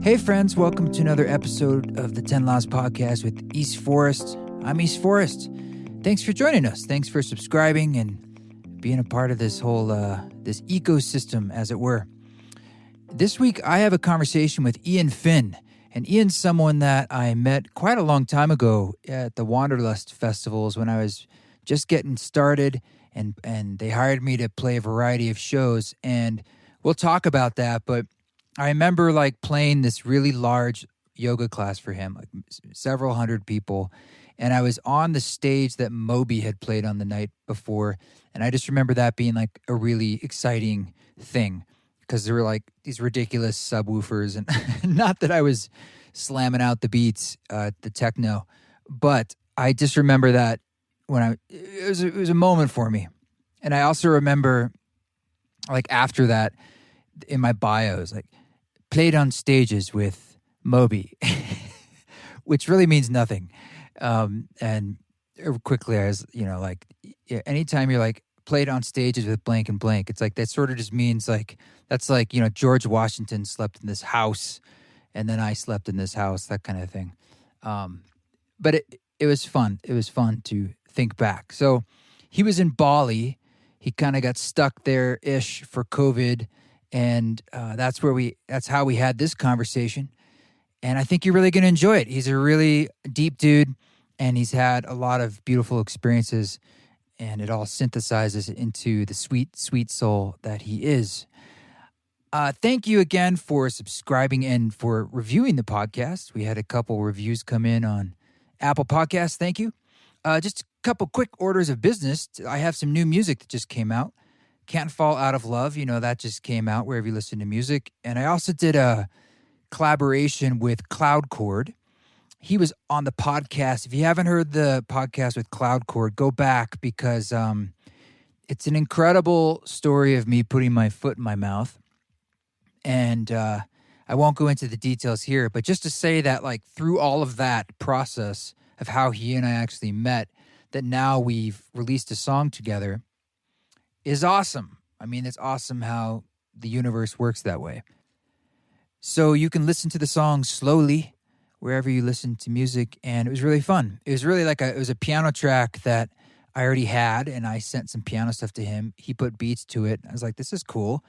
Hey friends, welcome to another episode of the 10 Laws Podcast with East Forest. I'm East Forest. Thanks for joining us. Thanks for subscribing and being a part of this whole this ecosystem, as it were. This week I have a conversation with Eoin Finn. And Eoin's someone that I met quite a long time ago at the Wanderlust festivals when I was just getting started, and they hired me to play a variety of shows, and we'll talk about that. But I remember playing this really large yoga class for him, several hundred people. And I was on the stage that Moby had played on the night before. And I just remember that being a really exciting thing because there were these ridiculous subwoofers. And not that I was slamming out the beats, the techno, but I just remember that it was a moment for me. And I also remember after that in my bios, played on stages with Moby, which really means nothing. And quickly I was, anytime you're played on stages with blank and blank, it's that sort of just means that's George Washington slept in this house and then I slept in this house, that kind of thing. But it was fun. It was fun to think back. So he was in Bali. He kind of got stuck there-ish for COVID. And that's how we had this conversation. And I think you're really going to enjoy it. He's a really deep dude, and he's had a lot of beautiful experiences, and it all synthesizes into the sweet, sweet soul that he is. Thank you again for subscribing and for reviewing the podcast. We had a couple reviews come in on Apple Podcasts. Thank you. Just a couple quick orders of business. I have some new music that just came out. Can't Fall Out of Love, that just came out wherever you listen to music. And I also did a collaboration with Cloud Chord. He was on the podcast. If you haven't heard the podcast with Cloud Chord, go back because it's an incredible story of me putting my foot in my mouth. And I won't go into the details here, but just to say that through all of that process of how he and I actually met, that now we've released a song together, is awesome. I mean, it's awesome how the universe works that way. So you can listen to the song slowly wherever you listen to music, and it was really fun. It was really it was a piano track that I already had, and I sent some piano stuff to him. He put beats to it. I was like, this is cool.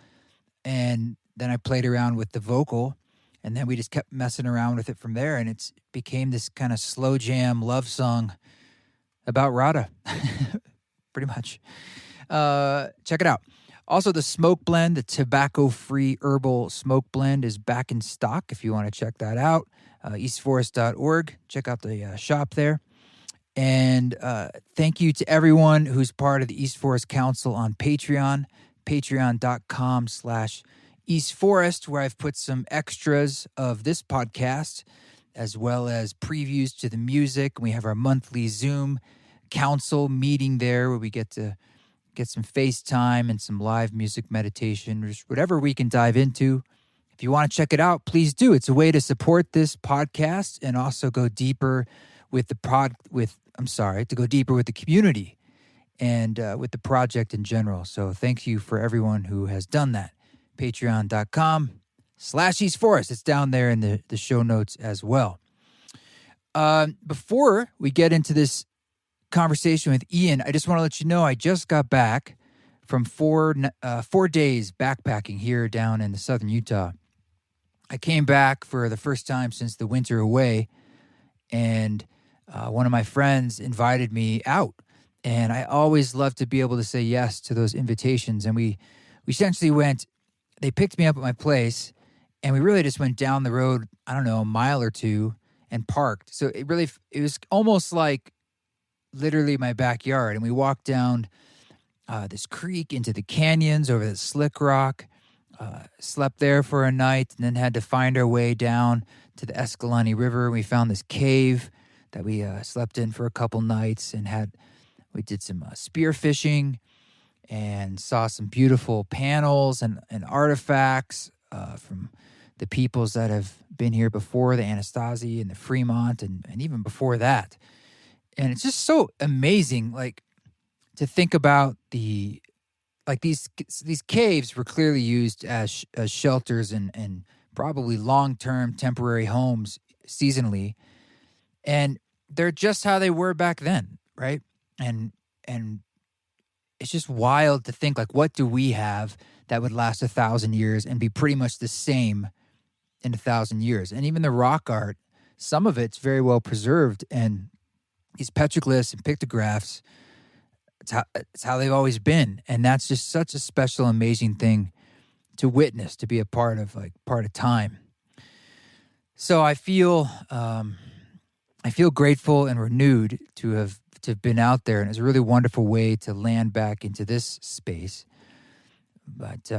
And then I played around with the vocal, and then we just kept messing around with it from there, and it became this kind of slow jam love song about Radha, pretty much. Check it out. Also, the smoke blend, the tobacco-free herbal smoke blend is back in stock if you want to check that out. Eastforest.org. Check out the shop there. And thank you to everyone who's part of the East Forest Council on Patreon, patreon.com/EastForest, where I've put some extras of this podcast, as well as previews to the music. We have our monthly Zoom council meeting there where we get to get some FaceTime and some live music meditation, just whatever we can dive into. If you want to check it out, please do. It's a way to support this podcast and also go deeper with the deeper with the community and with the project in general. So thank you for everyone who has done that. Patreon.com/EastForest. It's down there in the show notes as well. Before we get into this conversation with Eoin, I just want to let you know I just got back from 4 days backpacking here down in the southern Utah. I came back for the first time since the winter away, and one of my friends invited me out, and I always love to be able to say yes to those invitations. And we essentially they picked me up at my place, and we really just went down the road, I don't know, a mile or two and parked. So it was almost like literally my backyard. And we walked down this creek into the canyons over the slick rock, slept there for a night, and then had to find our way down to the Escalante River. We found this cave that we slept in for a couple nights, and we did some spear fishing and saw some beautiful panels and artifacts from the peoples that have been here before, the Anasazi and the Fremont, and even before that. And it's just so amazing, to think about these caves were clearly used as shelters and probably long-term temporary homes seasonally, and they're just how they were back then, right? And it's just wild to think, like, what do we have that would last 1,000 years and be pretty much the same in 1,000 years? And even the rock art, some of it's very well preserved, and these petroglyphs and pictographs, it's how they've always been. And that's just such a special, amazing thing to witness, to be a part of, like part of time. So I feel grateful and renewed to have been out there, and it's a really wonderful way to land back into this space. But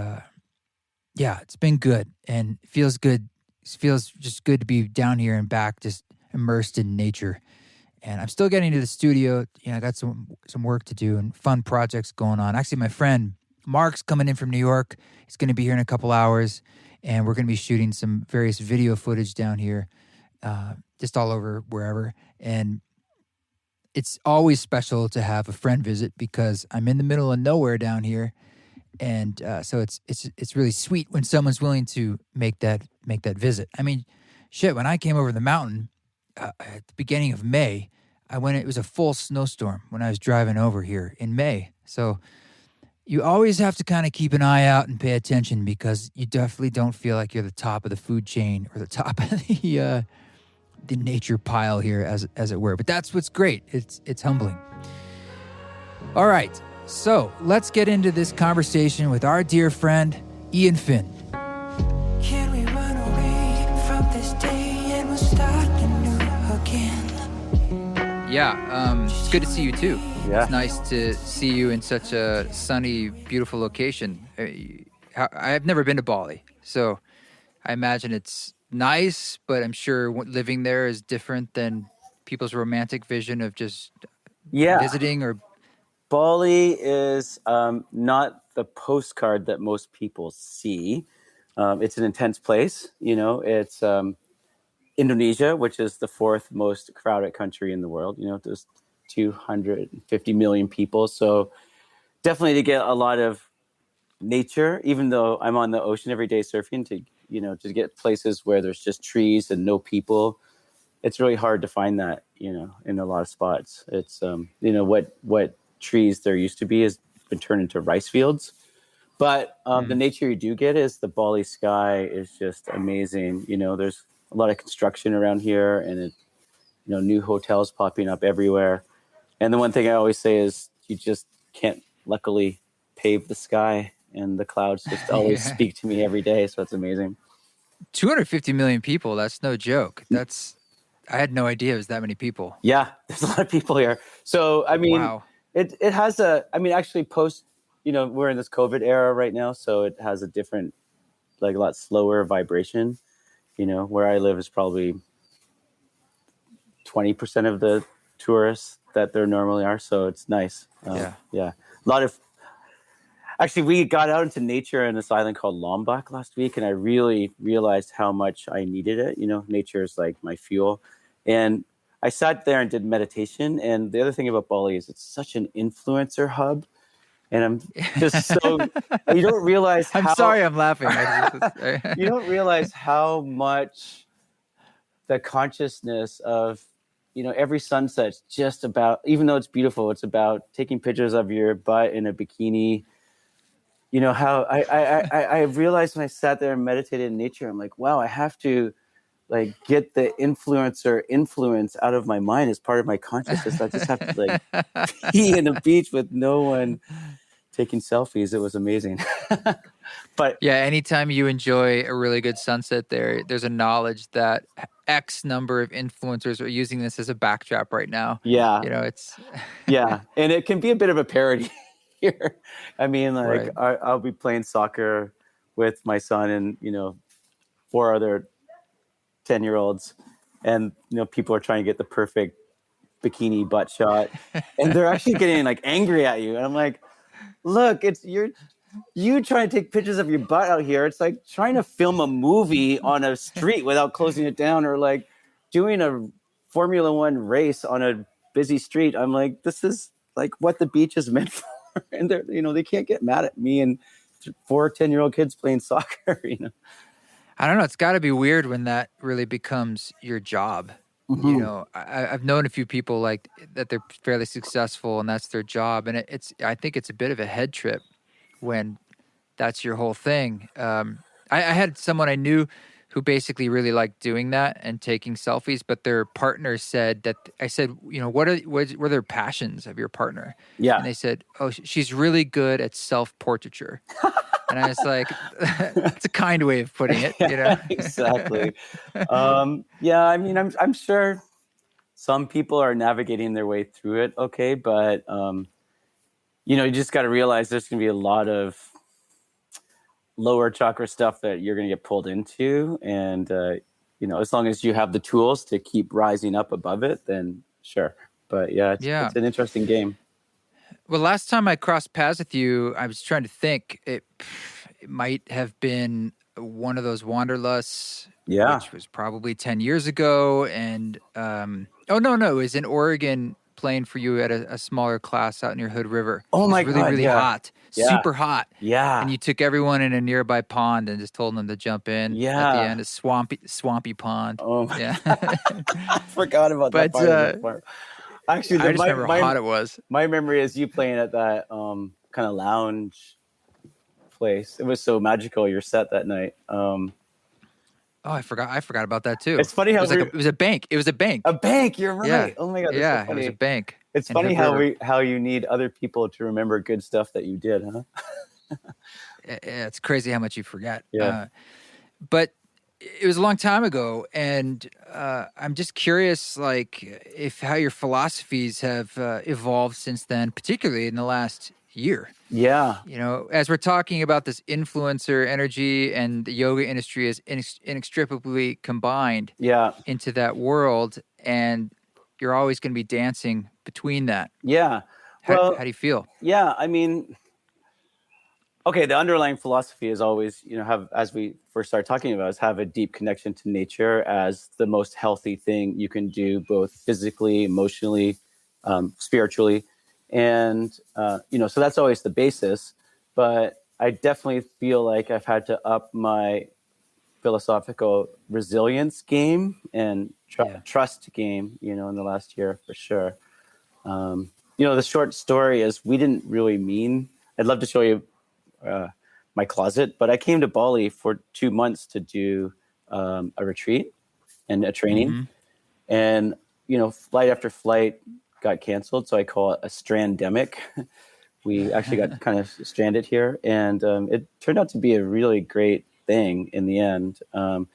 yeah, it's been good, and it feels good. It feels just good to be down here and back, just immersed in nature. And I'm still getting to the studio. I got some work to do and fun projects going on. Actually, my friend Mark's coming in from New York. He's going to be here in a couple hours, and we're going to be shooting some various video footage down here, just all over wherever. And it's always special to have a friend visit because I'm in the middle of nowhere down here, and so it's really sweet when someone's willing to make that visit. I mean, shit, when I came over the mountain at the beginning of May, it was a full snowstorm when I was driving over here in May. So you always have to kind of keep an eye out and pay attention, because you definitely don't feel like you're the top of the food chain or the top of the nature pile here, as it were. But that's what's great. It's humbling. All right, so let's get into this conversation with our dear friend Eoin Finn. Can we run away from this day and we'll start anew again? Yeah, it's good to see you too. Yeah. It's nice to see you in such a sunny, beautiful location. I've never been to Bali, so I imagine it's nice, but I'm sure living there is different than people's romantic vision of just visiting. Or Bali is not the postcard that most people see. It's an intense place. It's Indonesia, which is the fourth most crowded country in the world. There's 250 million people. So definitely to get a lot of nature, even though I'm on the ocean every day surfing, to get places where there's just trees and no people, it's really hard to find that, in a lot of spots. It's, what trees there used to be has been turned into rice fields. But the nature you do get is the Bali sky is just amazing. There's a lot of construction around here, and new hotels popping up everywhere. And the one thing I always say is you just can't luckily pave the sky, and the clouds just always speak to me every day. So it's amazing. 250 million people, that's no joke. I had no idea it was that many people. Yeah, there's a lot of people here. So, I mean, wow. It has actually post, we're in this COVID era right now. So it has a different, like a lot slower vibration. Where I live is probably 20% of the tourists that there normally are. So it's nice. Yeah. Actually, we got out into nature in this island called Lombok last week, and I really realized how much I needed it. Nature is like my fuel. And I sat there and did meditation. And the other thing about Bali is it's such an influencer hub. And I'm just so, you don't realize how... I'm sorry I'm laughing. You don't realize how much the consciousness of, every sunset's just about, even though it's beautiful, it's about taking pictures of your butt in a bikini. How I realized when I sat there and meditated in nature, I'm like, wow, I have to get the influencer influence out of my mind as part of my consciousness. I just have to be in a beach with no one taking selfies. It was amazing. But yeah, anytime you enjoy a really good sunset there's a knowledge that X number of influencers are using this as a backdrop right now. Yeah. It's yeah. And it can be a bit of a parody here. I mean, right. I'll be playing soccer with my son and, 4 other 10-year-olds, and people are trying to get the perfect bikini butt shot, and they're actually getting angry at you. And I'm like, look, it's you trying to take pictures of your butt out here. It's like trying to film a movie on a street without closing it down, or doing a Formula One race on a busy street. I'm like, this is what the beach is meant for. And they're, they can't get mad at me and 4 10-year-old kids playing soccer, I don't know. It's got to be weird when that really becomes your job. You Mhm. know, I've known a few people like that. They're fairly successful, and that's their job. And it's I think it's a bit of a head trip when that's your whole thing. I had someone I knew who basically really liked doing that and taking selfies, but their partner said that I said, you know, what are their passions of your partner? Yeah. And they said, oh, she's really good at self-portraiture. And I was like, that's a kind way of putting it, you know? Yeah, exactly. Yeah, I mean, I'm sure some people are navigating their way through it okay, but you just got to realize there's going to be a lot of lower chakra stuff that you're going to get pulled into, and as long as you have the tools to keep rising up above it, then sure. But yeah, Yeah. it's an interesting game. Well, last time I crossed paths with you, I was trying to think. It might have been one of those wanderlusts, Yeah. which was probably 10 years ago. And oh no, it was in Oregon playing for you at a smaller class out near Hood River. Oh It was my really, God. really Yeah. hot, Yeah. super hot. Yeah. And you took everyone in a nearby pond and just told them to jump in at the Yeah. end. A swampy pond. Oh my Yeah. I forgot about that But part of the farm. Actually, I just remember how hot it was. my memory is you playing at that kind of lounge place. It was so magical, your set that night. Oh, I forgot about that too. It's funny how it was a bank. It was a bank. a bank. You're right. Yeah. Oh my God, that's Yeah, so it was a funny. bank. It's in funny Hood how River. you need other people to remember good stuff that you did, huh? It's crazy how much you forget. Yeah. But it was a long time ago, and I'm just curious, like, if how your philosophies have evolved since then, particularly in the last year. Yeah. You know, as we're talking about this influencer energy and the yoga industry is inextricably combined Yeah. into that world, and you're always going to be dancing between that. Yeah. How Well, do you feel? yeah, I mean, okay, the underlying philosophy is always, have, as we first started talking about, is have a deep connection to nature as the most healthy thing you can do, both physically, emotionally, spiritually. And, so that's always the basis. But I definitely feel like I've had to up my philosophical resilience game and trust game, in the last year for sure. The short story is we didn't really mean, I'd love to show you my closet, but I came to Bali for 2 months to do a retreat and a training. Mm-hmm. And, flight after flight got canceled. So I call it a strandemic. We actually got kind of stranded here. And it turned out to be a really great thing in the end. I'm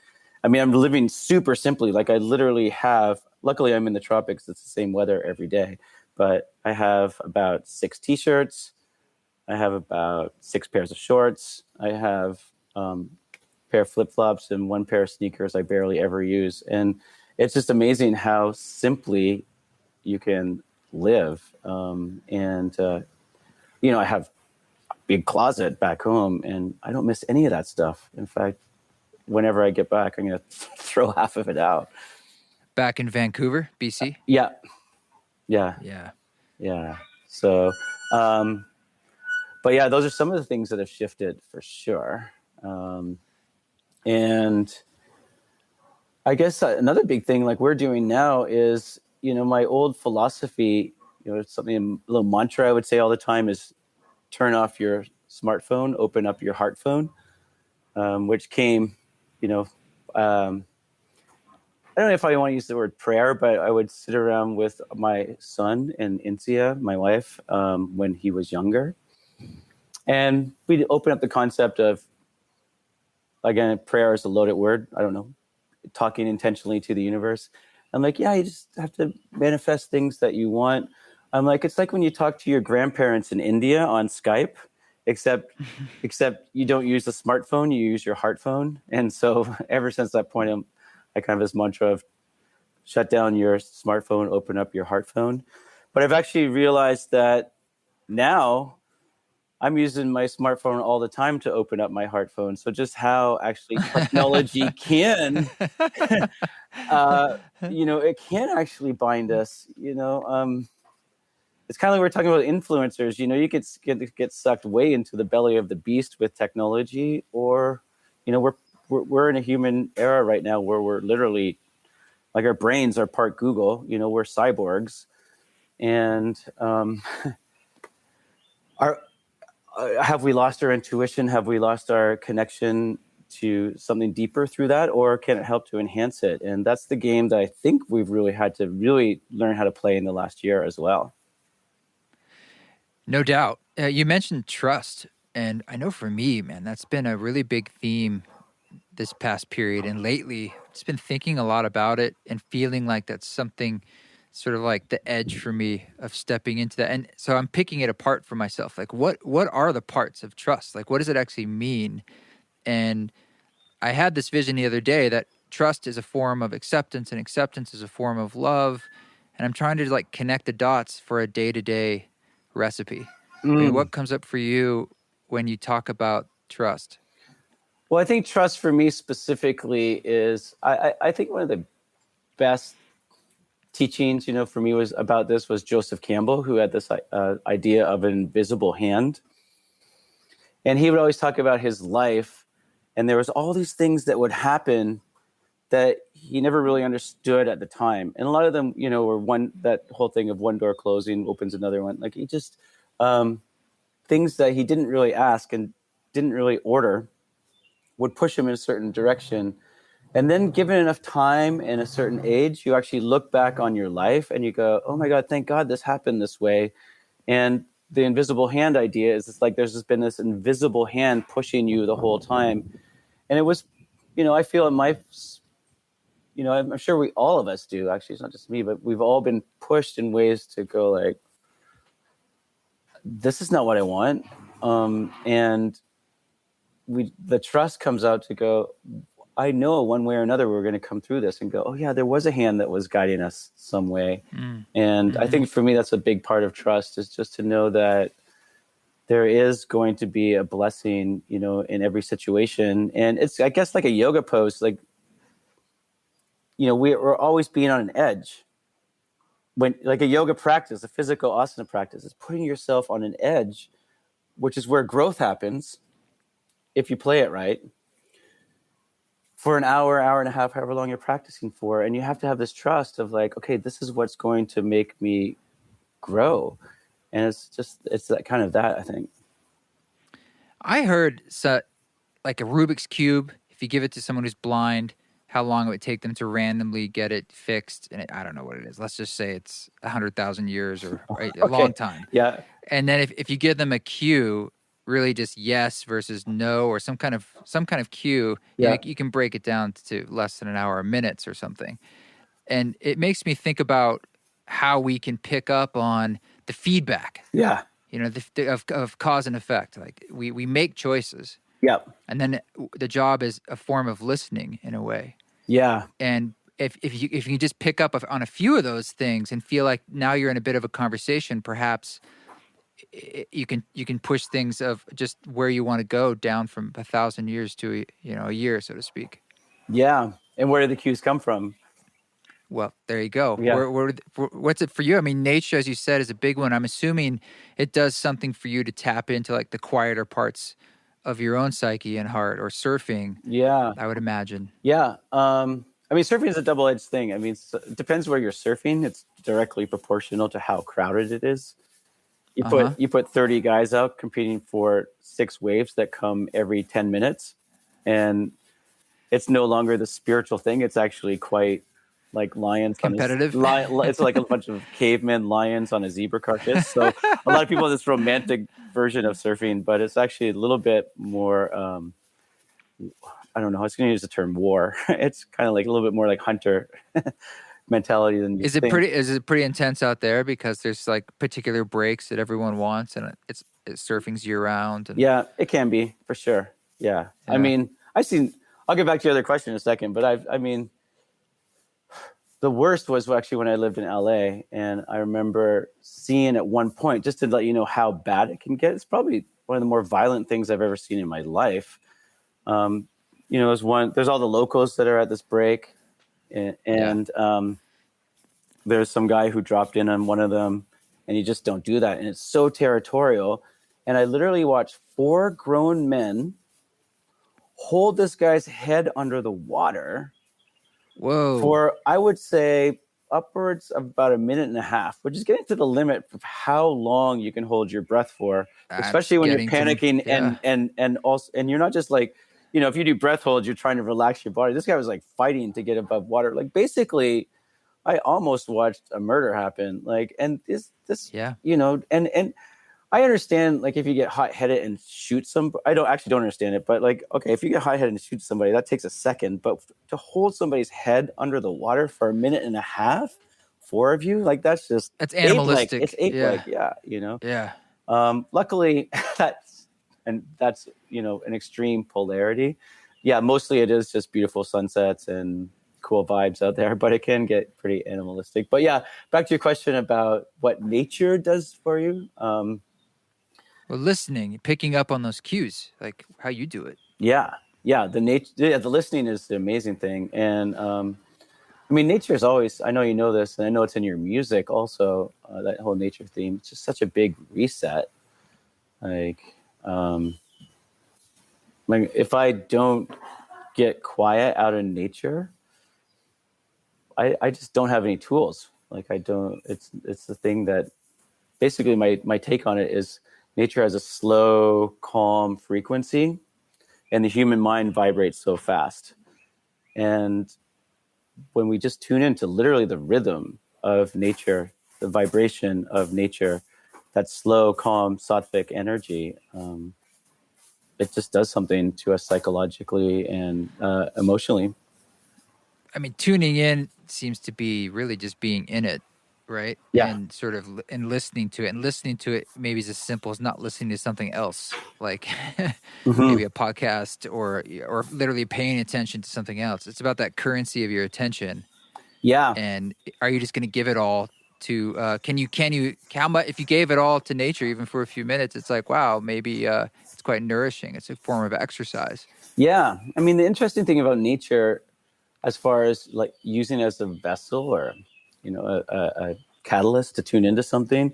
living super simply. Like I literally have, luckily I'm in the tropics. It's the same weather every day. But I have about 6 t-shirts. I have about 6 pairs of shorts. I have a pair of flip-flops and 1 pair of sneakers I barely ever use. And it's just amazing how simply you can live. I have a big closet back home, and I don't miss any of that stuff. In fact, whenever I get back, I'm going to throw half of it out. Back in Vancouver, BC? Yeah. So, but yeah, those are some of the things that have shifted for sure. And I guess another big thing like we're doing now is, my old philosophy, something, a little mantra I would say all the time is turn off your smartphone, open up your heart phone, which came, I don't know if I want to use the word prayer, but I would sit around with my son and Insia, my wife, when he was younger. And we'd open up the concept of, again, prayer is a loaded word. I don't know, talking intentionally to the universe. I'm like, yeah, you just have to manifest things that you want. I'm like, it's like when you talk to your grandparents in India on Skype, except you don't use the smartphone, you use your heart phone. And so ever since that point, I kind of this mantra of shut down your smartphone, open up your heart phone. But I've actually realized that now I'm using my smartphone all the time to open up my heart phone. So just how actually technology can, it can actually bind us, it's kind of like we're talking about influencers, you get sucked way into the belly of the beast with technology, or, we're we're in a human era right now where we're literally like our brains are part Google, we're cyborgs. And have we lost our intuition? Have we lost our connection to something deeper through that? Or can it help to enhance it? And that's the game that I think we've really had to really learn how to play in the last year as well. No doubt. You mentioned trust. And I know for me, man, that's been a really big theme this past period. And lately, I've just been thinking a lot about it and feeling like that's something sort of like the edge for me of stepping into that. And so I'm picking it apart for myself. Like, what are the parts of trust? Like, what does it actually mean? And I had this vision the other day that trust is a form of acceptance and acceptance is a form of love. And I'm trying to like connect the dots for a day-to-day recipe. I mean, what comes up for you when you talk about trust? Well, I think trust for me specifically is, I think one of the best teachings, for me was Joseph Campbell, who had this idea of an invisible hand. And he would always talk about his life, and there was all these things that would happen that he never really understood at the time. And a lot of them, were that whole thing of one door closing opens another one. Like he just, things that he didn't really ask and didn't really order would push him in a certain direction. And then given enough time and a certain age, you actually look back on your life and you go, oh my God, thank God this happened this way. And the invisible hand idea is it's like there's just been this invisible hand pushing you the whole time. And it was, I feel in my, I'm sure all of us do, actually, it's not just me, but we've all been pushed in ways to go like, this is not what I want. And the trust comes out to go, I know one way or another we're going to come through this and go, oh yeah, there was a hand that was guiding us some way. And I think for me, that's a big part of trust, is just to know that there is going to be a blessing, in every situation. And it's, I guess, like a yoga pose, like, we're always being on an edge. When like a yoga practice, a physical asana practice, is putting yourself on an edge, which is where growth happens if you play it right, for an hour and a half, however long you're practicing for. And you have to have this trust of like, okay, this is what's going to make me grow. And it's that kind of that, I think. I heard like a Rubik's Cube, if you give it to someone who's blind, how long it would take them to randomly get it fixed. And I don't know what it is. Let's just say it's 100,000 years or a long time. Yeah. And then if you give them a cue, really just yes versus no, or some kind of cue, you can break it down to less than an hour or minutes or something. And it makes me think about how we can pick up on the feedback. Yeah. Of cause and effect. Like we make choices. Yep. And then the job is a form of listening in a way. Yeah. And if you just pick up on a few of those things and feel like now you're in a bit of a conversation, perhaps you can push things of just where you want to go down from 1,000 years to a year, so to speak. Yeah. And where do the cues come from? Well, there you go. Yeah. What's it for you? I mean, nature, as you said, is a big one. I'm assuming it does something for you to tap into like the quieter parts of your own psyche and heart, or surfing. Yeah. I would imagine. Yeah. I mean, surfing is a double-edged thing. I mean, it depends where you're surfing. It's directly proportional to how crowded it is. You put 30 guys out competing for 6 waves that come every 10 minutes, and it's no longer the spiritual thing. It's actually quite like lions. Competitive. It's like a bunch of cavemen lions on a zebra carcass. So a lot of people have this romantic version of surfing, but it's actually a little bit more, I don't know, I was going to use the term war. It's kind of like a little bit more like hunter mentality than you think. Is it pretty intense out there because there's like particular breaks that everyone wants, and it's surfing's year round? Yeah, it can be for sure. Yeah. I mean, I'll get back to your other question in a second, but I mean, the worst was actually when I lived in LA, and I remember seeing at one point, just to let you know how bad it can get, it's probably one of the more violent things I've ever seen in my life. There's all the locals that are at this break, and there's some guy who dropped in on one of them, and you just don't do that. And it's so territorial. And I literally watched 4 grown men hold this guy's head under the water Whoa. for, I would say, upwards of about a minute and a half, which is getting to the limit of how long you can hold your breath for, especially when you're panicking and you're not just like, if you do breath holds, you're trying to relax your body. This guy was like fighting to get above water. Like basically, I almost watched a murder happen. Like, and this, and I understand, like, if you get hot-headed and shoot I don't understand it, but like, okay, if you get hot-headed and shoot somebody, that takes a second, but to hold somebody's head under the water for a minute and a half, 4 of you, like, that's animalistic. It's ape-like, yeah. Yeah. Luckily, that's an extreme polarity. Yeah, mostly it is just beautiful sunsets and cool vibes out there, but it can get pretty animalistic. But yeah, back to your question about what nature does for you. Well, listening, picking up on those cues, like how you do it. Yeah. The listening is the amazing thing. And nature is always, I know you know this, and I know it's in your music also, that whole nature theme. It's just such a big reset. Like if I don't get quiet out in nature, I just don't have any tools. Like it's the thing that basically my take on it is nature has a slow, calm frequency, and the human mind vibrates so fast. And when we just tune into literally the rhythm of nature, the vibration of nature, that slow, calm, sattvic energy, it just does something to us psychologically and emotionally. I mean, tuning in seems to be really just being in it, right? Yeah. And sort of listening to it. And listening to it maybe is as simple as not listening to something else, like maybe a podcast or literally paying attention to something else. It's about that currency of your attention. Yeah. And are you just going to give it all to, how much, if you gave it all to nature, even for a few minutes, it's like, wow, maybe it's quite nourishing. It's a form of exercise. Yeah. I mean, the interesting thing about nature, as far as like using it as a vessel or, a catalyst to tune into something,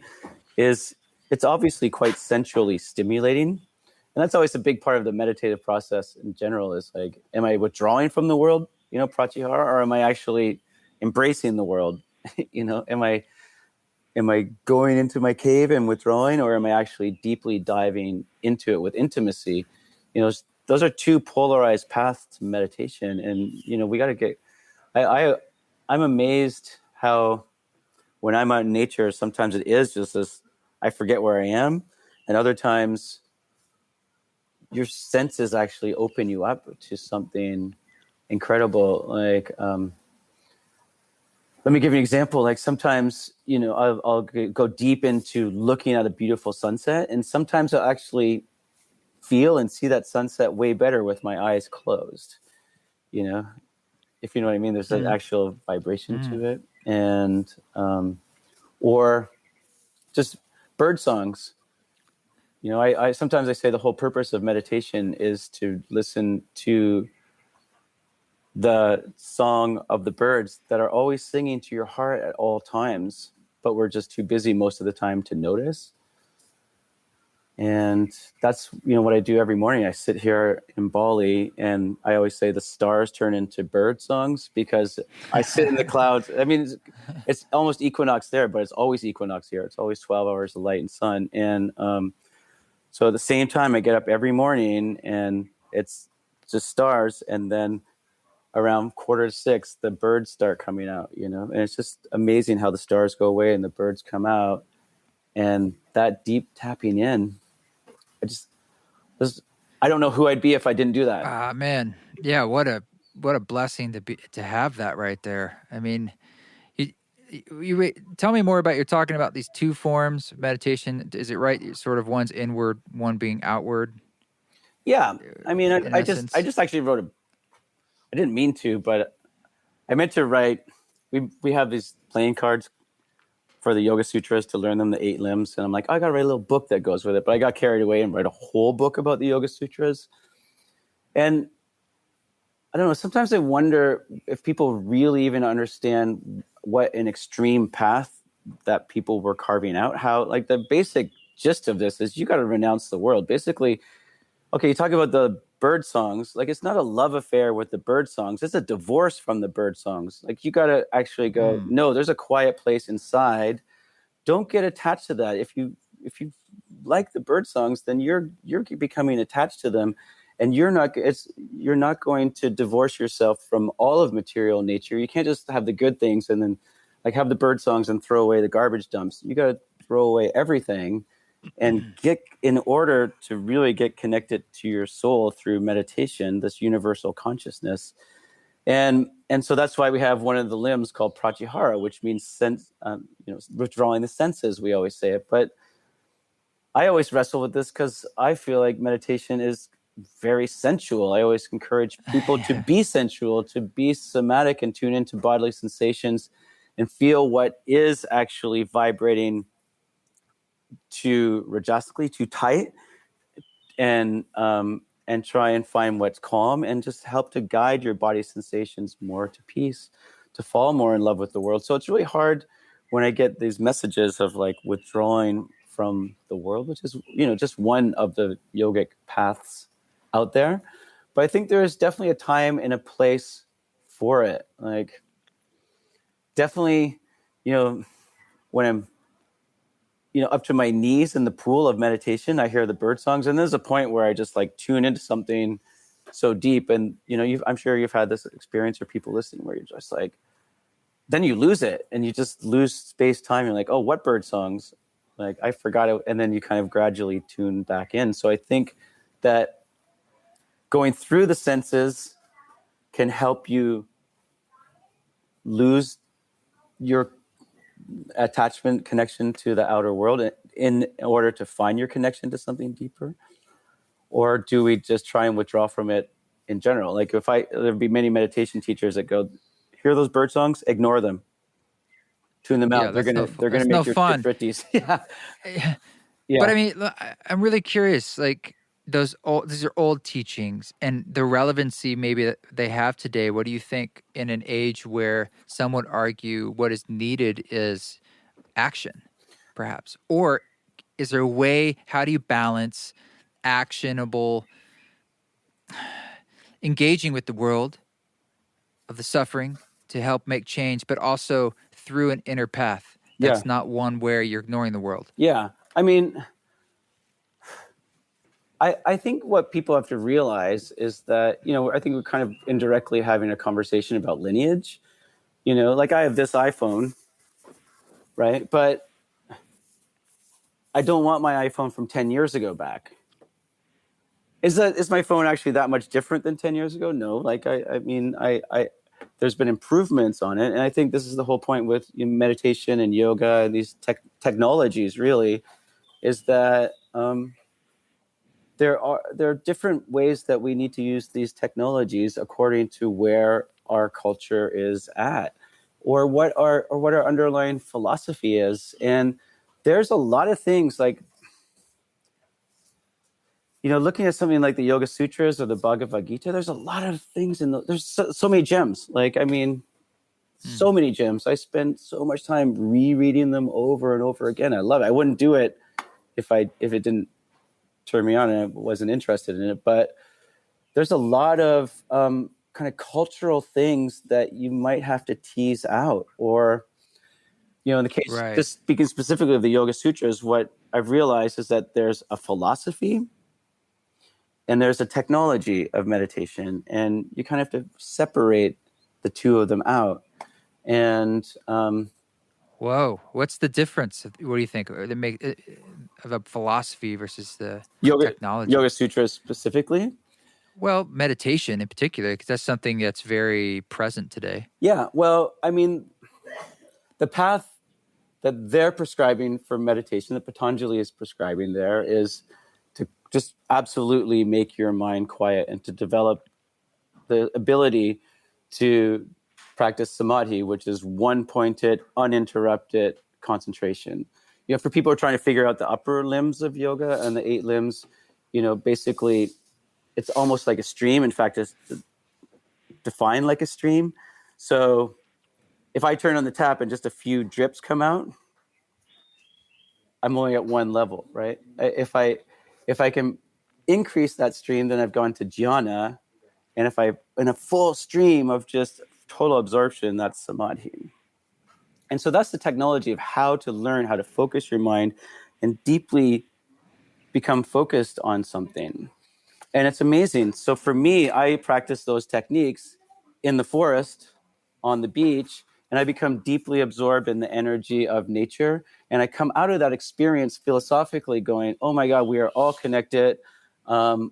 is it's obviously quite sensually stimulating. And that's always a big part of the meditative process in general, is like, am I withdrawing from the world, pratyahara, or am I actually embracing the world? Am I going into my cave and withdrawing, or am I actually deeply diving into it with intimacy? Those are two polarized paths to meditation. And, we got to get, I'm amazed how when I'm out in nature, sometimes it is just this, I forget where I am. And other times your senses actually open you up to something incredible. Like, let me give you an example. Like sometimes, I'll go deep into looking at a beautiful sunset, and sometimes I'll actually feel and see that sunset way better with my eyes closed. If you know what I mean, there's an actual vibration to it. And, or just bird songs. I sometimes I say the whole purpose of meditation is to listen to the song of the birds that are always singing to your heart at all times, but we're just too busy most of the time to notice. And that's, what I do every morning. I sit here in Bali, and I always say the stars turn into bird songs, because I sit in the clouds. I mean, it's almost equinox there, but it's always equinox here. It's always 12 hours of light and sun. And so at the same time, I get up every morning, and it's just stars. And then around 5:45, the birds start coming out, and it's just amazing how the stars go away and the birds come out. And that deep tapping in, I don't know who I'd be if I didn't do that. Man. Yeah. What a blessing to have that right there. I mean, you tell me more about, you're talking about these two forms of meditation. Is it right? Sort of one's inward, one being outward. Yeah. I mean, I just actually wrote I didn't mean to, but I meant to write, we have these playing cards for the Yoga Sutras to learn them, the 8 limbs. And I'm like, I got to write a little book that goes with it. But I got carried away and write a whole book about the Yoga Sutras. And I don't know, sometimes I wonder if people really even understand what an extreme path that people were carving out. How, like, the basic gist of this is you got to renounce the world. Basically, okay, you talk about bird songs, like it's not a love affair with the bird songs. It's a divorce from the bird songs. Like you got to actually go, no, there's a quiet place inside. Don't get attached to that. If you like the bird songs, then you're becoming attached to them, and you're not going to divorce yourself from all of material nature. You can't just have the good things and then like have the bird songs and throw away the garbage dumps. You got to throw away everything and get, in order to really get connected to your soul through meditation, this universal consciousness. And so that's why we have one of the limbs called pratyahara, which means sense, withdrawing the senses. We always say it, but I always wrestle with this because I feel like meditation is very sensual. I always encourage people to be sensual, to be somatic and tune into bodily sensations and feel what is actually vibrating too rajasically, too tight, and try and find what's calm and just help to guide your body sensations more to peace, to fall more in love with the world. So it's really hard when I get these messages of like withdrawing from the world, which is, just one of the yogic paths out there. But I think there is definitely a time and a place for it. Like definitely, when I'm, up to my knees in the pool of meditation, I hear the bird songs, and there's a point where I just like tune into something so deep. And, I'm sure you've had this experience, or people listening, where you're just like, then you lose it and you just lose space time. You're like, oh, what bird songs? Like I forgot it. And then you kind of gradually tune back in. So I think that going through the senses can help you lose your attachment connection to the outer world in order to find your connection to something deeper? Or do we just try and withdraw from it in general? Like there'd be many meditation teachers that go, hear those bird songs, ignore them, tune them out. They're gonna make your fun. fritties. Yeah. But I mean, I'm really curious, like these are old teachings and the relevancy maybe that they have today. What do you think in an age where some would argue what is needed is action, perhaps? Or is there a way, how do you balance actionable engaging with the world of the suffering to help make change, but also through an inner path that's not one where you're ignoring the world? Yeah. I mean, I think what people have to realize is that, I think we're kind of indirectly having a conversation about lineage. Like I have this iPhone, right? But I don't want my iPhone from 10 years ago back. Is my phone actually that much different than 10 years ago? No. Like, I mean, there's been improvements on it. And I think this is the whole point with meditation and yoga and these technologies really, is that there are different ways that we need to use these technologies according to where our culture is at, or what our underlying philosophy is. And there's a lot of things like, looking at something like the Yoga Sutras or the Bhagavad Gita, there's a lot of things there's so many gems. Like, I mean, so many gems. I spend so much time rereading them over and over again. I love it. I wouldn't do it if it didn't turn me on and I wasn't interested in it. But there's a lot of kind of cultural things that you might have to tease out. Or, in the case, just speaking specifically of the Yoga Sutras, what I've realized is that there's a philosophy and there's a technology of meditation, and you kind of have to separate the two of them out. And whoa, what's the difference? What do you think? They make of a philosophy versus the technology? Yoga Sutras specifically? Well, meditation in particular, because that's something that's very present today. Yeah, well, I mean, the path that they're prescribing for meditation, that Patanjali is prescribing there, is to just absolutely make your mind quiet and to develop the ability to practice samadhi, which is one-pointed, uninterrupted concentration. For people who are trying to figure out the upper limbs of yoga and the 8 limbs, basically it's almost like a stream. In fact, it's defined like a stream. So if I turn on the tap and just a few drips come out, I'm only at one level, right? If I can increased that stream, then I've gone to jhana. And if I in a full stream of just total absorption, that's samadhi. And so that's the technology of how to learn how to focus your mind and deeply become focused on something. And it's amazing. So for me, I practice those techniques in the forest, on the beach, and I become deeply absorbed in the energy of nature. And I come out of that experience philosophically going, oh my God, we are all connected. If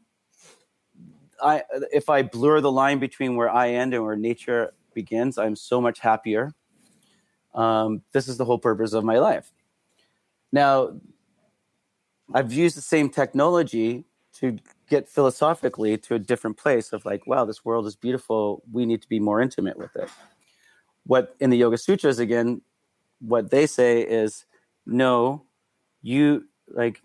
I blur the line between where I end and where nature begins, I'm so much happier. This is the whole purpose of my life. Now, I've used the same technology to get philosophically to a different place of like, wow, this world is beautiful. We need to be more intimate with it. What in the Yoga Sutras, again, what they say is, no, you like,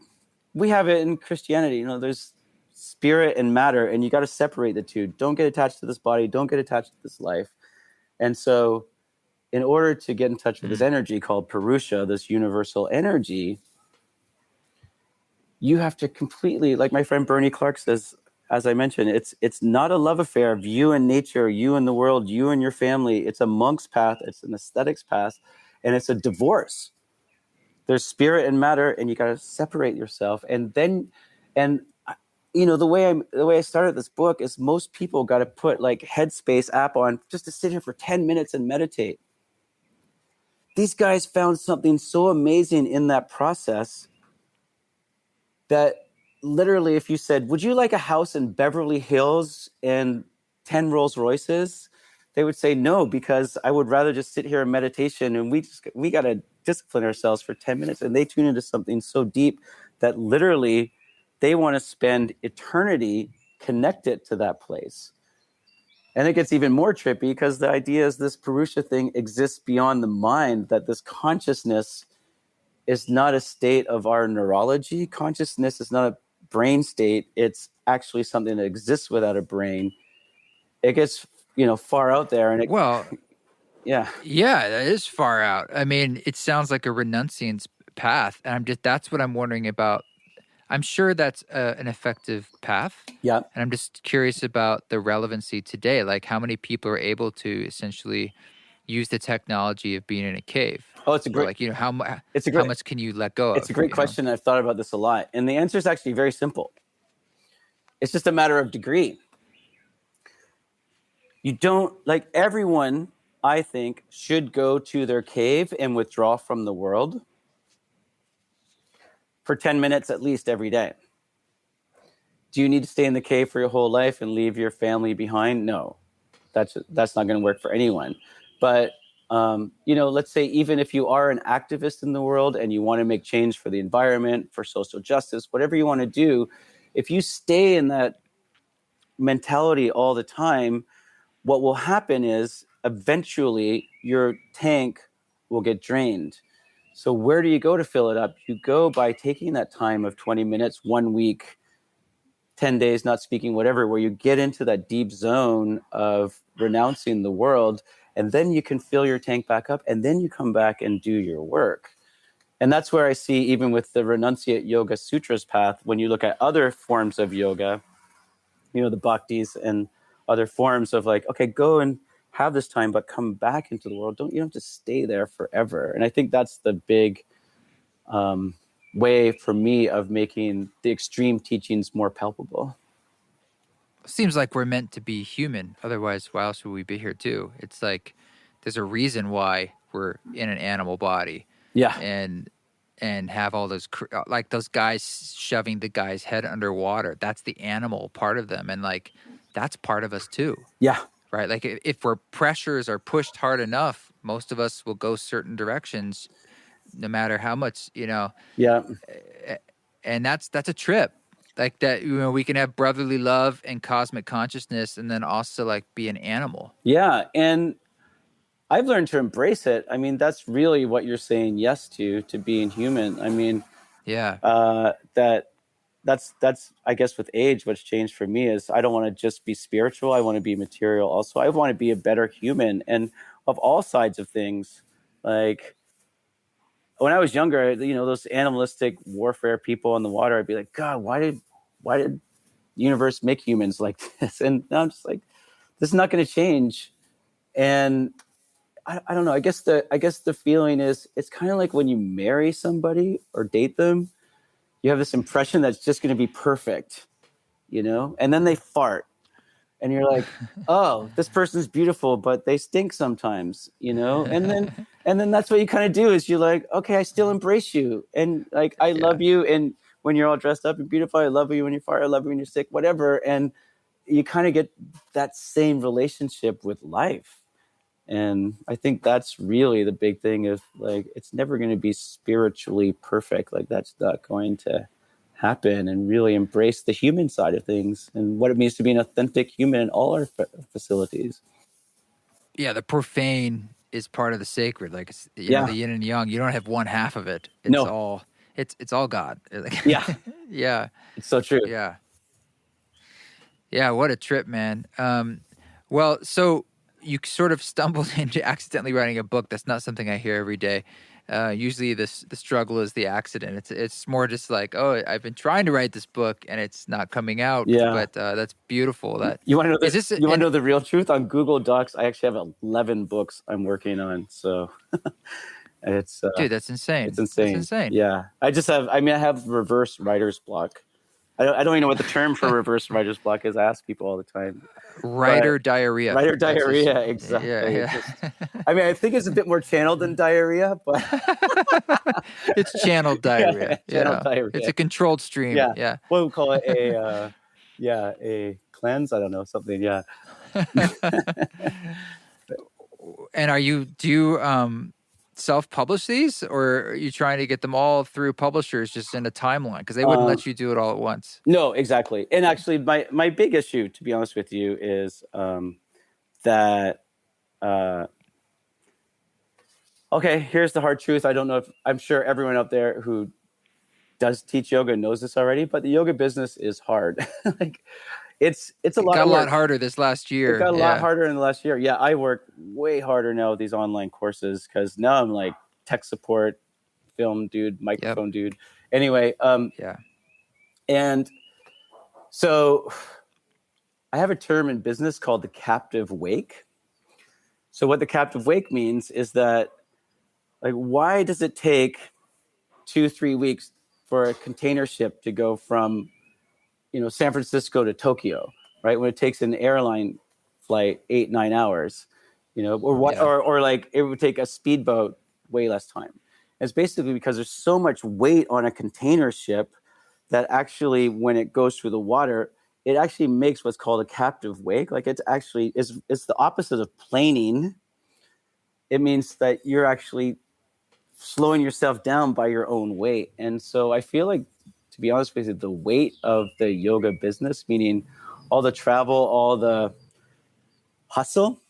we have it in Christianity, you know, there's spirit and matter, and you got to separate the two. Don't get attached to this body. Don't get attached to this life. And so in order to get in touch with this energy called Purusha, this universal energy, you have to completely, like my friend Bernie Clark says, as I mentioned, it's not a love affair of you and nature, you and the world, you and your family. It's a monk's path. It's an aesthetics path. And it's a divorce. There's spirit and matter, and you got to separate yourself. And then, and you know, the way I started this book is most people got to put like Headspace app on just to sit here for 10 minutes and meditate. These guys found something so amazing in that process that literally if you said, would you like a house in Beverly Hills and 10 Rolls Royces? They would say no, because I would rather just sit here in meditation, and we got to discipline ourselves for 10 minutes. And they tune into something so deep that literally they want to spend eternity connected to that place. And it gets even more trippy because the idea is this Purusha thing exists beyond the mind, that this consciousness is not a state of our neurology. Consciousness is not a brain state. It's actually something that exists without a brain. It gets, you know, far out there. And yeah, that is far out. I mean, it sounds like a renunciance path. And that's what I'm wondering about. I'm sure that's an effective path. Yeah. And I'm just curious about the relevancy today. Like how many people are able to essentially use the technology of being in a cave? Oh, it's a great, or like, you know, how much can you let go of? It's a great question. I've thought about this a lot. And the answer is actually very simple. It's just a matter of degree. You don't, like everyone, I think, should go to their cave and withdraw from the world for 10 minutes at least every day. Do you need to stay in the cave for your whole life and leave your family behind? No, that's not going to work for anyone. But, you know, let's say even if you are an activist in the world and you want to make change for the environment, for social justice, whatever you want to do, if you stay in that mentality all the time, what will happen is eventually your tank will get drained. So where do you go to fill it up? You go by taking that time of 20 minutes, 1 week, 10 days, not speaking, whatever, where you get into that deep zone of renouncing the world, and then you can fill your tank back up, and then you come back and do your work. And that's where I see, even with the Renunciate Yoga Sutras path, when you look at other forms of yoga, you know, the bhaktis and other forms of like, okay, go and have this time, but come back into the world. You don't have to stay there forever. And I think that's the big way for me of making the extreme teachings more palpable. Seems like we're meant to be human. Otherwise, why else would we be here too? It's like there's a reason why we're in an animal body. Yeah. And have all those, like those guys shoving the guy's head underwater. That's the animal part of them. And like, that's part of us too. Yeah. Right? Like if we're pressures are pushed hard enough, most of us will go certain directions, no matter how much, you know. Yeah. And that's a trip. Like that, you know, we can have brotherly love and cosmic consciousness and then also like be an animal. Yeah. And I've learned to embrace it. I mean, that's really what you're saying yes to being human. I mean, yeah, that's I guess with age, what's changed for me is I don't want to just be spiritual. I want to be material also. I want to be a better human, and of all sides of things. Like when I was younger, you know, those animalistic warfare people in the water, I'd be like, God, why did universe make humans like this? And I'm just like, this is not going to change. And I don't know. I guess the feeling is, it's kind of like when you marry somebody or date them, you have this impression that's just going to be perfect, and then they fart. And you're like, oh, this person's beautiful, but they stink sometimes, and then that's what you kind of do, is you're like, okay, I still embrace you. And like, I love you. And when you're all dressed up and beautiful, I love you when you fart, I love you when you're sick, whatever. And you kind of get that same relationship with life. And I think that's really the big thing, is like, it's never going to be spiritually perfect. Like, that's not going to happen. And really embrace the human side of things and what it means to be an authentic human in all our facilities. Yeah, the profane is part of the sacred. Like, the yin and yang. You don't have one half of it. It's all. It's all God. Yeah, yeah, it's so true. Yeah, yeah. What a trip, man. Well, so you sort of stumbled into accidentally writing a book. That's not something I hear every day. Usually the struggle is the accident. It's more just like, oh, I've been trying to write this book and it's not coming out. Yeah. But that's beautiful. That you want to know know the real truth? On Google Docs, I actually have 11 books I'm working on. So it's dude, that's insane. It's insane. That's insane. Yeah. I have reverse writer's block. I don't even know what the term for reverse writer's block is. I ask people all the time. Writer diarrhea. Writer diarrhea, exactly. Yeah. I think it's a bit more channeled than diarrhea, but it's channeled diarrhea. Channeled diarrhea. It's a controlled stream. Yeah. What we call it, a cleanse. I don't know, something. Yeah. And do you self-publish these, or are you trying to get them all through publishers just in a timeline? Because they wouldn't let you do it all at once. No, exactly. And actually, my big issue, to be honest with you, is that okay, here's the hard truth. I don't know if I'm sure everyone out there who does teach yoga knows this already, but the yoga business is hard. Like, it's a lot. It got a lot harder this last year. It got a lot harder in the last year. Yeah, I work way harder now with these online courses, because now I'm like tech support, film dude, microphone dude. Anyway, and so I have a term in business called the captive wake. So what the captive wake means is that, like, why does it take 2-3 weeks for a container ship to go from San Francisco to Tokyo, right? When it takes an airline flight 8-9 hours, or like it would take a speedboat way less time. It's basically because there's so much weight on a container ship that actually, when it goes through the water, it actually makes what's called a captive wake. Like, it's the opposite of planing. It means that you're actually slowing yourself down by your own weight. And so I feel like, to be honest with you, the weight of the yoga business, meaning all the travel, all the hustle,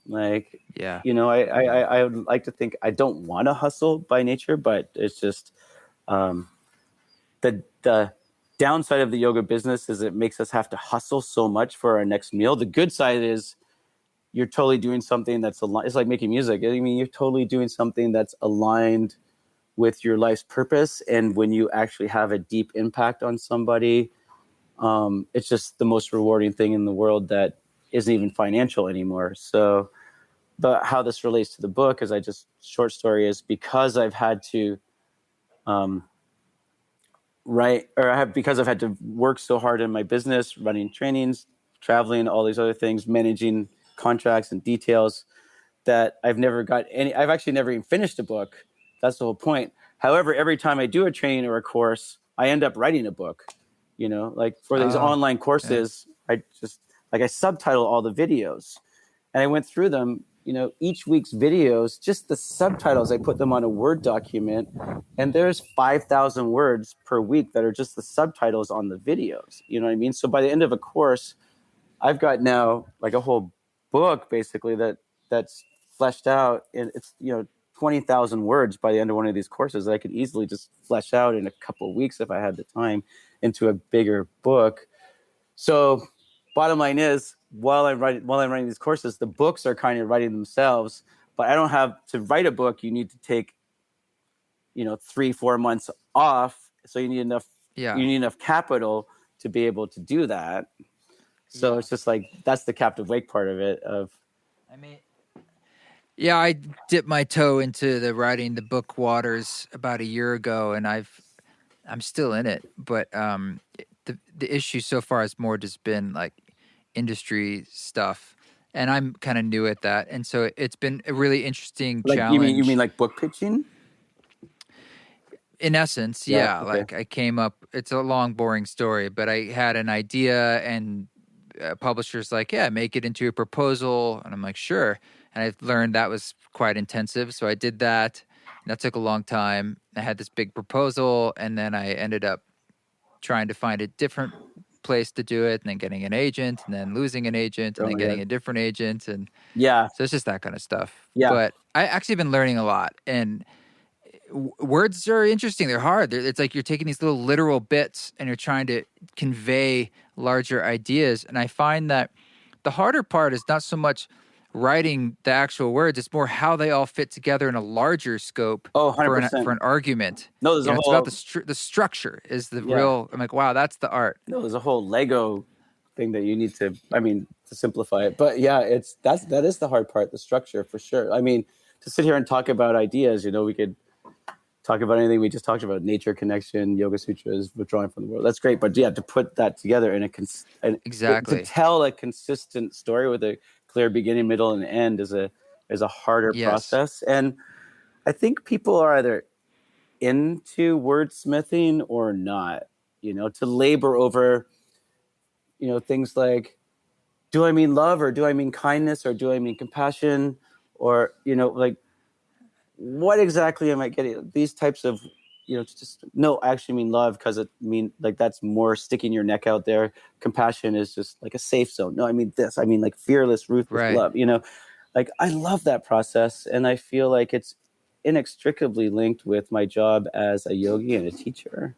like, I would like to think I don't want to hustle by nature, but it's just the downside of the yoga business is it makes us have to hustle so much for our next meal. The good side is you're totally doing something that's aligned. It's like making music. I mean, you're totally doing something that's aligned with your life's purpose. And when you actually have a deep impact on somebody, it's just the most rewarding thing in the world that isn't even financial anymore. So, but how this relates to the book is short story is, because I've had to because I've had to work so hard in my business, running trainings, traveling, all these other things, managing contracts and details, that I've actually never even finished a book. That's the whole point. However, every time I do a training or a course, I end up writing a book, like for these online courses, I subtitle all the videos, and I went through them, each week's videos, just the subtitles, I put them on a Word document, and there's 5,000 words per week that are just the subtitles on the videos. You know what I mean? So by the end of a course, I've got now like a whole book basically that's fleshed out, and it's, 20,000 words by the end of one of these courses that I could easily just flesh out in a couple of weeks if I had the time into a bigger book. So bottom line is, while I'm writing these courses, the books are kind of writing themselves, but I don't have to write a book. You need to take, 3-4 months off. So you need enough capital to be able to do that. So Yeah. it's just like, that's the captive wake part of it. I mean, yeah, I dipped my toe into the writing the book waters about a year ago, and I'm still in it. But the issue so far has more just been like industry stuff, and I'm kind of new at that, and so it's been a really interesting like, you mean challenge. like book pitching? In essence, Yeah. yeah. Okay. Like I came up. It's a long, boring story, but I had an idea, and publisher's like, "Yeah, make it into a proposal," and I'm like, "Sure." And I learned that was quite intensive, so I did that. And that took a long time. I had this big proposal, and then I ended up trying to find a different place to do it, and then getting an agent, and then losing an agent, and Oh then my getting God. a different agent, and Yeah. so it's just that kind of stuff. Yeah. But I actually been learning a lot, and words are interesting. They're hard. It's like you're taking these little literal bits and you're trying to convey larger ideas. And I find that the harder part is not so much writing the actual words; it's more how they all fit together in a larger scope Oh, for 100%. an argument. No, there's You a know, it's whole about the structure is the Yeah. real. I'm like, wow, that's the art. no, there's a whole Lego thing that you need to, to simplify it. But yeah, that is the hard part, the structure, for sure. I mean, to sit here and talk about ideas, we could talk about anything we just talked about: nature, connection, yoga sutras, withdrawing from the world. That's great. But yeah, to put that together in Exactly. to tell a consistent story with a clear beginning, middle, and end is a harder Yes. process. And I think people are either into wordsmithing or not, to labor over, things like, do I mean love, or do I mean kindness, or do I mean compassion, or, like, what exactly am I getting? These types of, just, no, I actually mean love, because like, that's more sticking your neck out there. Compassion is just like a safe zone. No, I mean this. I mean, like, fearless, ruthless Right. love, like, I love that process. And I feel like it's inextricably linked with my job as a yogi and a teacher.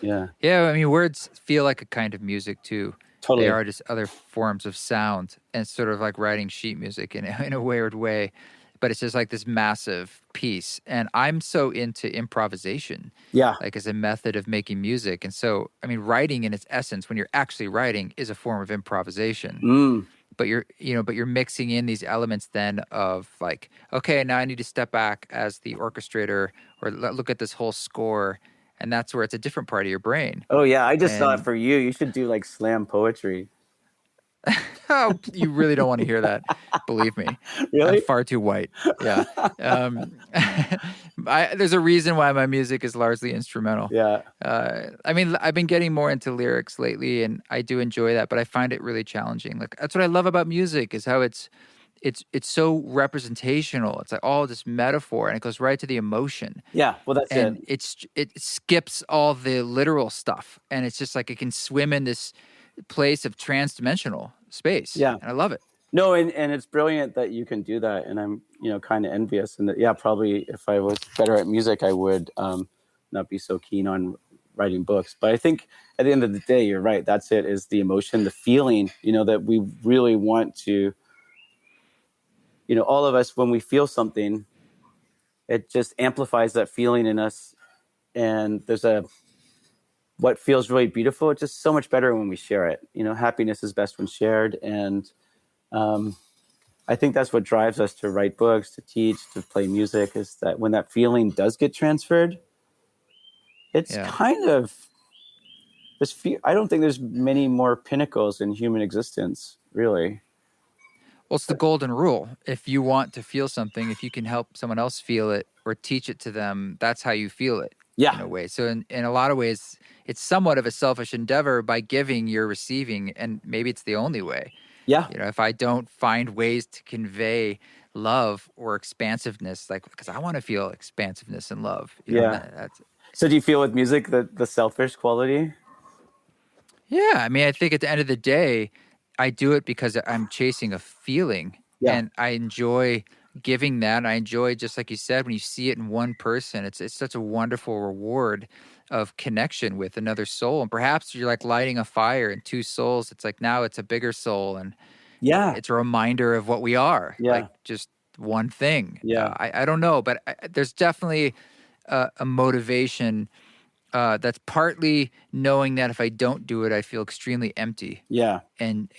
Yeah. Yeah, I mean, words feel like a kind of music too. Totally. They are just other forms of sound, and it's sort of like writing sheet music in a weird way. But it's just like this massive piece. And I'm so into improvisation, Yeah. like as a method of making music. And so, I mean, writing in its essence, when you're actually writing, is a form of improvisation. But you're mixing in these elements then of like, okay, now I need to step back as the orchestrator, or look at this whole score. And that's where it's a different part of your brain. Oh yeah, I just thought And for you, you should do like slam poetry. oh, you really don't want to hear that. Believe me. Really? I'm far too white. Yeah. There's a reason why my music is largely instrumental. Yeah. I mean, I've been getting more into lyrics lately, and I do enjoy that, but I find it really challenging. Like, that's what I love about music, is how it's so representational. It's like all this metaphor, and it goes right to the emotion. Yeah. Well, that's And it. it skips all the literal stuff, and it's just like it can swim in this place of trans-dimensional space. Yeah. And I love it. No, and it's brilliant that you can do that. And I'm, kind of envious. And that, yeah, probably if I was better at music, I would not be so keen on writing books. But I think at the end of the day, you're right. That's it, is the emotion, the feeling, that we really want to, all of us, when we feel something, it just amplifies that feeling in us. And there's what feels really beautiful. It's just so much better when we share it. Happiness is best when shared. And I think that's what drives us to write books, to teach, to play music, is that when that feeling does get transferred, it's kind of this. I don't think there's many more pinnacles in human existence, really. Well, it's the golden rule. If you want to feel something, if you can help someone else feel it or teach it to them, that's how you feel it. Yeah. In a way. So in a lot of ways, it's somewhat of a selfish endeavor. By giving, you're receiving, and maybe it's the only way. Yeah. If I don't find ways to convey love or expansiveness, like, because I want to feel expansiveness and love. So do you feel with music the selfish quality? Yeah. I mean, I think at the end of the day, I do it because I'm chasing a feeling, and I enjoy giving that. I enjoy, just like you said, when you see it in one person, it's such a wonderful reward of connection with another soul. And perhaps you're like lighting a fire in two souls. It's like, now it's a bigger soul, and it's a reminder of what we are, like just one thing. I don't know, but there's definitely a motivation That's partly knowing that if I don't do it, I feel extremely empty. Yeah. And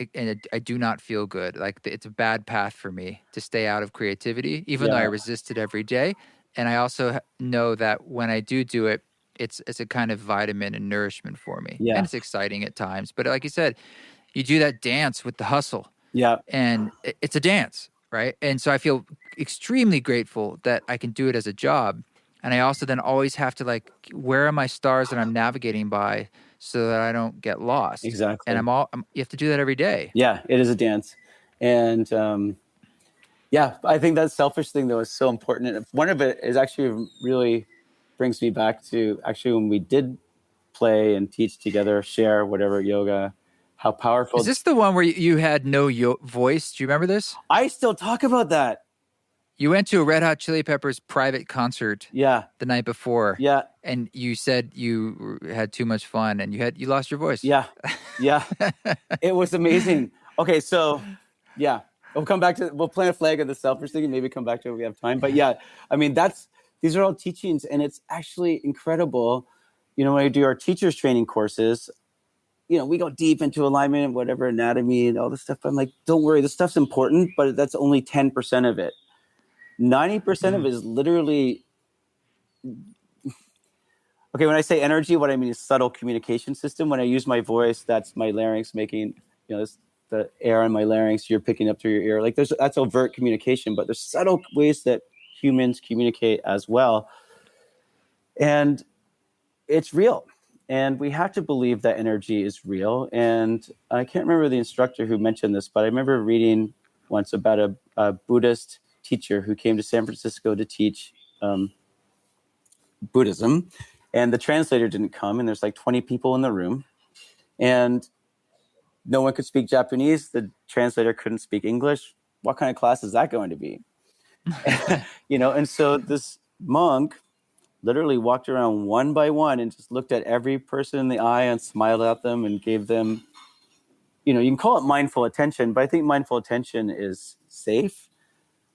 I do not feel good. Like it's a bad path for me to stay out of creativity, even though I resist it every day. And I also know that when I do it, it's a kind of vitamin and nourishment for me. Yeah. And it's exciting at times. But like you said, you do that dance with the hustle. Yeah. And it's a dance, right? And so I feel extremely grateful that I can do it as a job. And I also then always have to like, where are my stars that I'm navigating by so that I don't get lost? Exactly. And you have to do that every day. Yeah, it is a dance. And I think that selfish thing though is so important. And one of it is actually really brings me back to actually when we did play and teach together, share whatever yoga, how powerful. Is this the one where you had no voice? Do you remember this? I still talk about that. You went to a Red Hot Chili Peppers private concert the night before. Yeah. And you said you had too much fun and you lost your voice. Yeah. Yeah. It was amazing. Okay, so yeah. We'll plant a flag of the selfish thing and maybe come back to it if we have time. But yeah, I mean, these are all teachings and it's actually incredible. You know, when I do our teachers training courses, you know, we go deep into alignment and whatever, anatomy and all this stuff. I'm like, don't worry, this stuff's important, but that's only 10% of it. 90% of it is literally, okay, when I say energy, what I mean is subtle communication system. When I use my voice, that's my larynx making, you know, the air in my larynx, you're picking up through your ear. Like that's overt communication, but there's subtle ways that humans communicate as well. And it's real. And we have to believe that energy is real. And I can't remember the instructor who mentioned this, but I remember reading once about a Buddhist teacher who came to San Francisco to teach Buddhism. And the translator didn't come. And there's like 20 people in the room. And no one could speak Japanese. The translator couldn't speak English. What kind of class is that going to be? You know, and so this monk literally walked around one by one and just looked at every person in the eye and smiled at them and gave them, you know, you can call it mindful attention, but I think mindful attention is safe.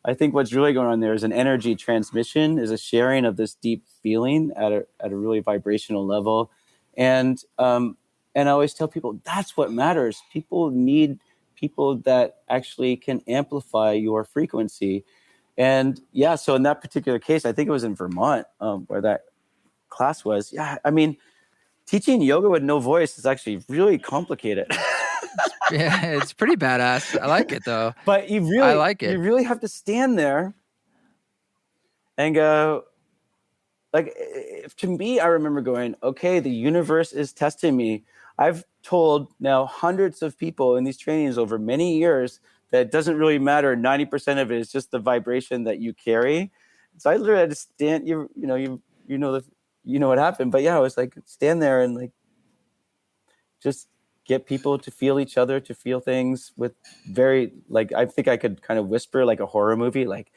I think what's really going on there is an energy transmission, is a sharing of this deep feeling at a really vibrational level. And I always tell people that's what matters. People need people that actually can amplify your frequency. And yeah, so in that particular case, I think it was in Vermont where that class was. Yeah, I mean, teaching yoga with no voice is actually really complicated. Yeah, it's pretty badass. I like it though. But I like it. You really have to stand there and go, like, to me, I remember going, okay, the universe is testing me. I've told now hundreds of people in these trainings over many years that it doesn't really matter. 90% of it is just the vibration that you carry. So I literally had to stand. You know what happened. But yeah, I was like, stand there and like just get people to feel each other, to feel things with very, like, I think I could kind of whisper like a horror movie, like,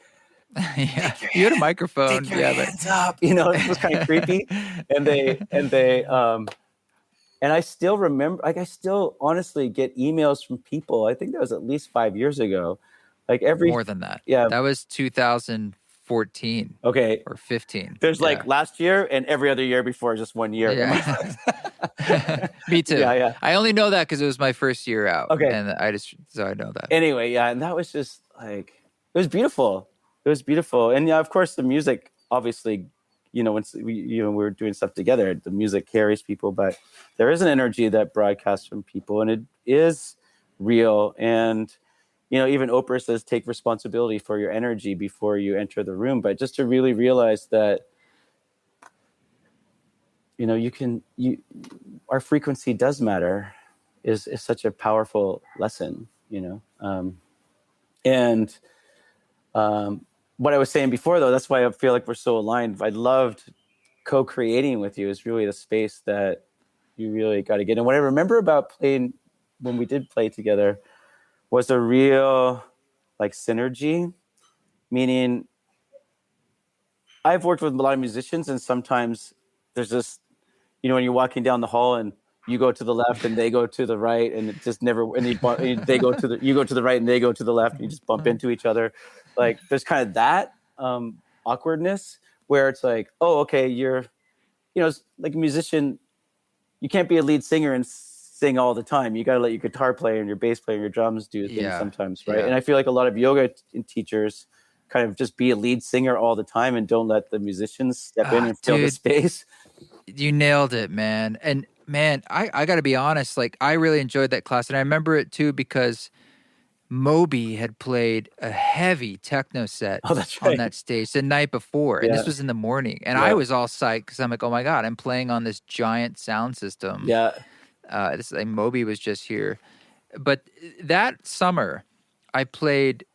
yeah, you had a microphone. Take your hands up. You know, it was kind of creepy. And I still remember, like, I still honestly get emails from people. I think that was at least 5 years ago. Like more than that. Yeah. That was 2014. Okay. Or 15. There's like last year and every other year before, just 1 year. Yeah. Me too. Yeah. I only know that because it was my first year out. Okay. And so I know that. Anyway, yeah. And that was just like, it was beautiful. It was beautiful. And yeah, of course the music, obviously, you know, once we're doing stuff together, the music carries people, but there is an energy that broadcasts from people and it is real. And, you know, even Oprah says, take responsibility for your energy before you enter the room. But just to really realize that, you know, our frequency does matter is such a powerful lesson, you know? What I was saying before, though, that's why I feel like we're so aligned. I loved co-creating with you is really the space that you really got to get. And what I remember about playing when we did play together was a real like synergy, meaning I've worked with a lot of musicians and sometimes there's this, you know, when you're walking down the hall and you go to the left and they go to the right and it just never, and you go to the right and they go to the left and you just bump into each other. Like there's kind of that awkwardness where it's like, oh, okay, you're like a musician, you can't be a lead singer and sing all the time. You got to let your guitar player and your bass player and your drums do things sometimes, right? Yeah. And I feel like a lot of yoga teachers kind of just be a lead singer all the time and don't let the musicians step in and fill the space. You nailed it, man. And man, I got to be honest, like I really enjoyed that class. And I remember it too because Moby had played a heavy techno set Oh, that's right. on that stage the night before. And this was in the morning. And I was all psyched because I'm like, oh my God, I'm playing on this giant sound system. Yeah. This is like Moby was just here. But that summer, I played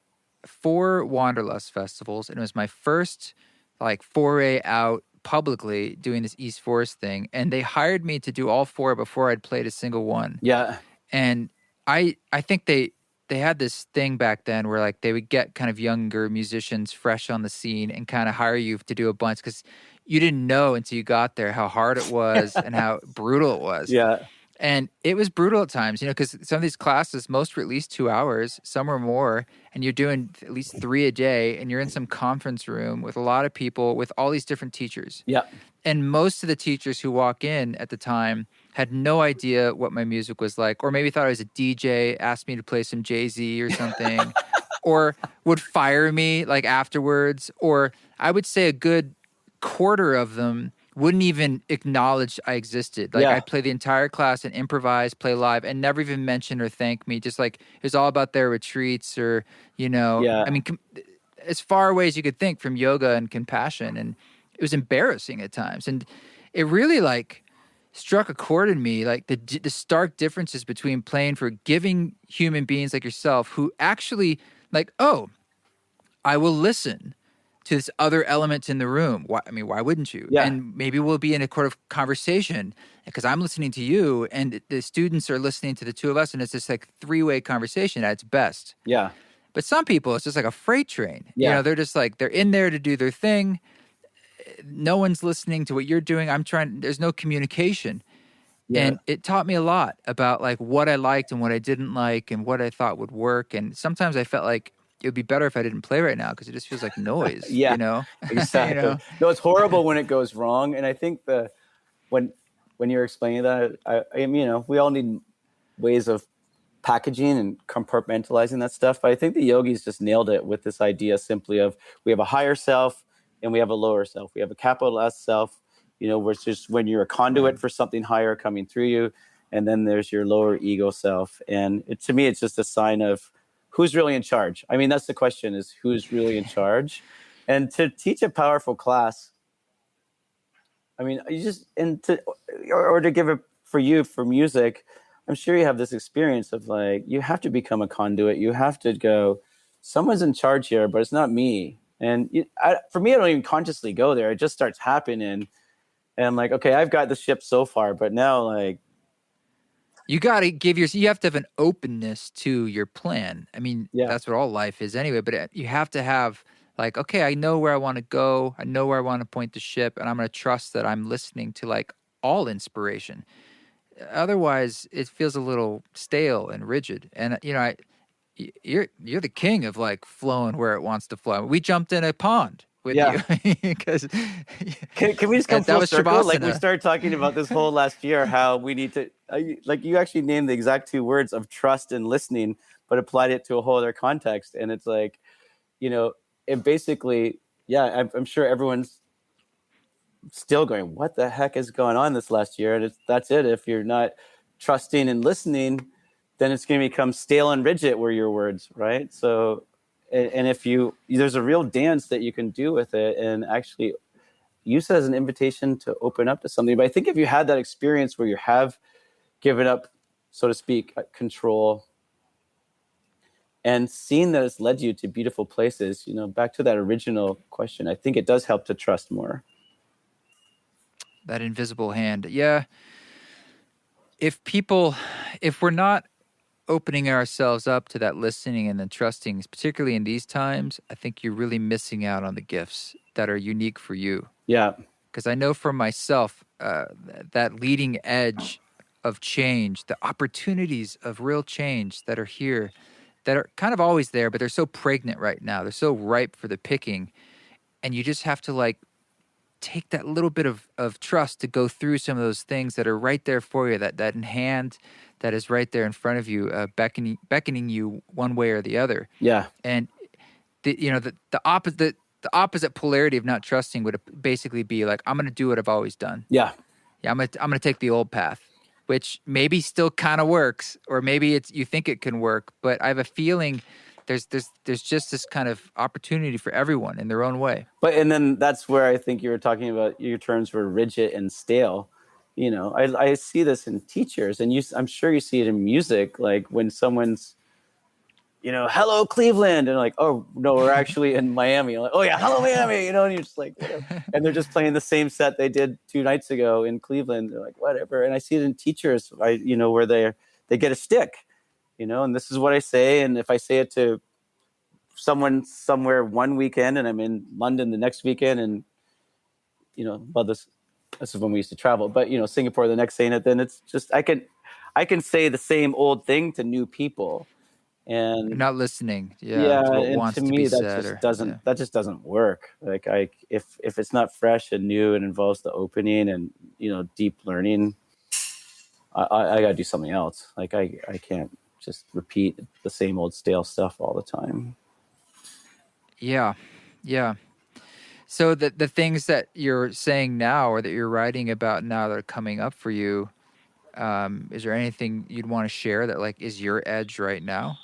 4 Wanderlust festivals, and it was my first like foray out publicly doing this East Forest thing. And they hired me to do all 4 before I'd played a single one. Yeah. And I think they had this thing back then where like they would get kind of younger musicians fresh on the scene and kind of hire you to do a bunch because you didn't know until you got there how hard it was and how brutal it was. Yeah. And it was brutal at times, because some of these classes, most were at least 2 hours, some were more, and you're doing at least 3 a day, and you're in some conference room with a lot of people, with all these different teachers. Yeah. And most of the teachers who walk in at the time had no idea what my music was like, or maybe thought I was a DJ, asked me to play some Jay-Z or something, or would fire me like afterwards, or I would say a good quarter of them wouldn't even acknowledge I existed. Like I'd play the entire class and improvise, play live, and never even mention or thank me. Just like it was all about their retreats or, I mean, as far away as you could think from yoga and compassion. And it was embarrassing at times. And it really like struck a chord in me, like the stark differences between playing for giving human beings like yourself who actually like, oh, I will listen to this other element in the room. Why wouldn't you? Yeah. And maybe we'll be in a sort of conversation because I'm listening to you and the students are listening to the two of us, and it's this like 3-way conversation at its best. Yeah. But some people, it's just like a freight train. Yeah. They're just like, they're in there to do their thing. No one's listening to what you're doing. There's no communication. Yeah. And it taught me a lot about like what I liked and what I didn't like and what I thought would work. And sometimes I felt like it would be better if I didn't play right now because it just feels like noise. Exactly. No, it's horrible when it goes wrong. And I think when you're explaining that, we all need ways of packaging and compartmentalizing that stuff. But I think the yogis just nailed it with this idea simply of we have a higher self and we have a lower self. We have a capital S self, which is when you're a conduit for something higher coming through you. And then there's your lower ego self. And to me, it's just a sign of who's really in charge. I mean, that's the question, is who's really in charge. And to teach a powerful class, I mean, or to give it for music, I'm sure you have this experience of like, you have to become a conduit. You have to go, someone's in charge here, but it's not me. And for me, I don't even consciously go there. It just starts happening. And I'm like, okay, I've got the ship so far, but now like, you got to you have to have an openness to your plan. I mean, that's what all life is anyway, but you have to have like, okay, I know where I want to go. I know where I want to point the ship, and I'm going to trust that I'm listening to like all inspiration. Otherwise, it feels a little stale and rigid. And, you're the king of like flowing where it wants to flow. We jumped in a pond with you because can we just come full circle? Like we started talking about this whole last year, how we need to like you actually named the exact 2 words of trust and listening, but applied it to a whole other context. And it's like, it basically, I'm sure everyone's still going, what the heck is going on this last year? And that's it. If you're not trusting and listening, then it's going to become stale and rigid were your words, right? So, and if there's a real dance that you can do with it and actually use it as an invitation to open up to something. But I think if you had that experience where you have given up, so to speak, control and seen that it's led you to beautiful places, back to that original question, I think it does help to trust more. That invisible hand. Yeah. If we're not opening ourselves up to that listening and then trusting, particularly in these times, I think you're really missing out on the gifts that are unique for you. Yeah. Because I know for myself, that leading edge of change, the opportunities of real change that are here, that are kind of always there, but they're so pregnant right now. They're so ripe for the picking. And you just have to like take that little bit of trust to go through some of those things that are right there for you, that in hand, that is right there in front of you, beckoning you one way or the other. Yeah. And the opposite polarity of not trusting would basically be like, I'm going to do what I've always done. Yeah. Yeah, I'm gonna take the old path, which maybe still kind of works, or maybe you think it can work, but I have a feeling there's just this kind of opportunity for everyone in their own way. And then that's where I think you were talking about, your terms were rigid and stale. I see this in teachers, and I'm sure you see it in music, like when someone's, hello Cleveland, and like, oh no, we're actually in Miami. I'm like, oh yeah, hello Miami, and you're just like, whatever. And they're just playing the same set they did 2 nights ago in Cleveland. They're like, whatever. And I see it in teachers, where they get a stick, and this is what I say, and if I say it to someone somewhere one weekend, and I'm in London the next weekend, and this is when we used to travel, but Singapore the next saying it, then it's just I can say the same old thing to new people. And you're not listening. Yeah, to what wants to me, me be that said, that just doesn't work. Like if it's not fresh and new and involves the opening and deep learning, I got to do something else. Like I can't just repeat the same old stale stuff all the time. Yeah. So the things that you're saying now, or that you're writing about now, that are coming up for you, is there anything you'd want to share that like is your edge right now?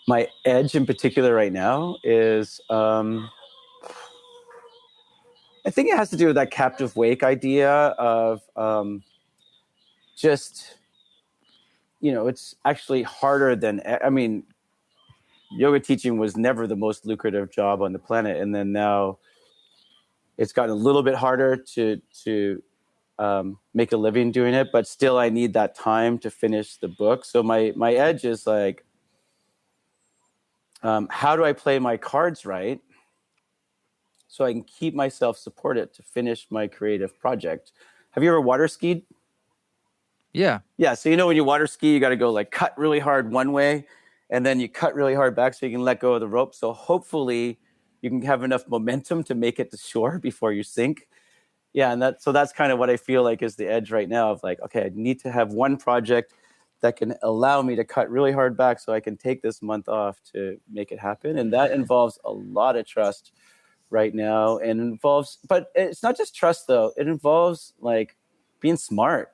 My edge in particular right now is, I think it has to do with that captive wake idea of just, it's actually harder than, yoga teaching was never the most lucrative job on the planet. And then now it's gotten a little bit harder to make a living doing it, but still I need that time to finish the book. So my edge is like, how do I play my cards right so I can keep myself supported to finish my creative project? Have you ever water skied? Yeah. Yeah. So, when you water ski, you got to go like cut really hard one way, and then you cut really hard back so you can let go of the rope. So hopefully you can have enough momentum to make it to shore before you sink. Yeah. And that's kind of what I feel like is the edge right now of like, okay, I need to have one project that can allow me to cut really hard back so I can take this month off to make it happen. And that involves a lot of trust right now, and but it's not just trust though. It involves like being smart.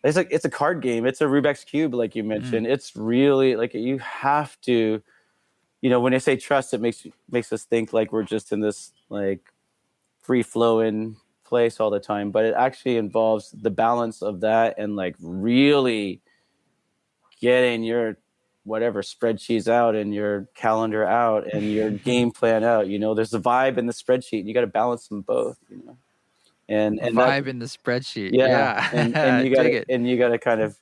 It's a card game. It's a Rubik's Cube, like you mentioned. It's really like you have to, when I say trust, it makes us think like we're just in this like free flowing place all the time, but it actually involves the balance of that and like really getting your whatever spreadsheets out and your calendar out and your game plan out. There's a vibe in the spreadsheet, and you got to balance them both. And vibe in the spreadsheet. Yeah. And you got to kind of,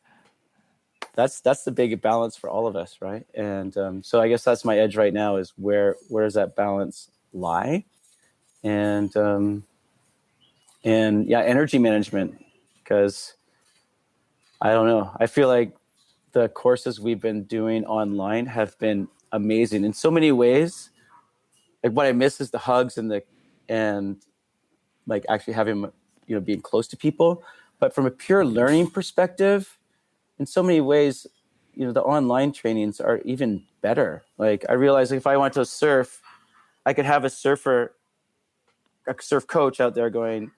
that's the big balance for all of us, right? And so I guess that's my edge right now, is where does that balance lie? And energy management, because I don't know, I feel like the courses we've been doing online have been amazing in so many ways. Like what I miss is the hugs and like actually having, being close to people. But from a pure learning perspective, in so many ways, the online trainings are even better. Like I realized, like, if I want to surf, I could have a surf coach out there going,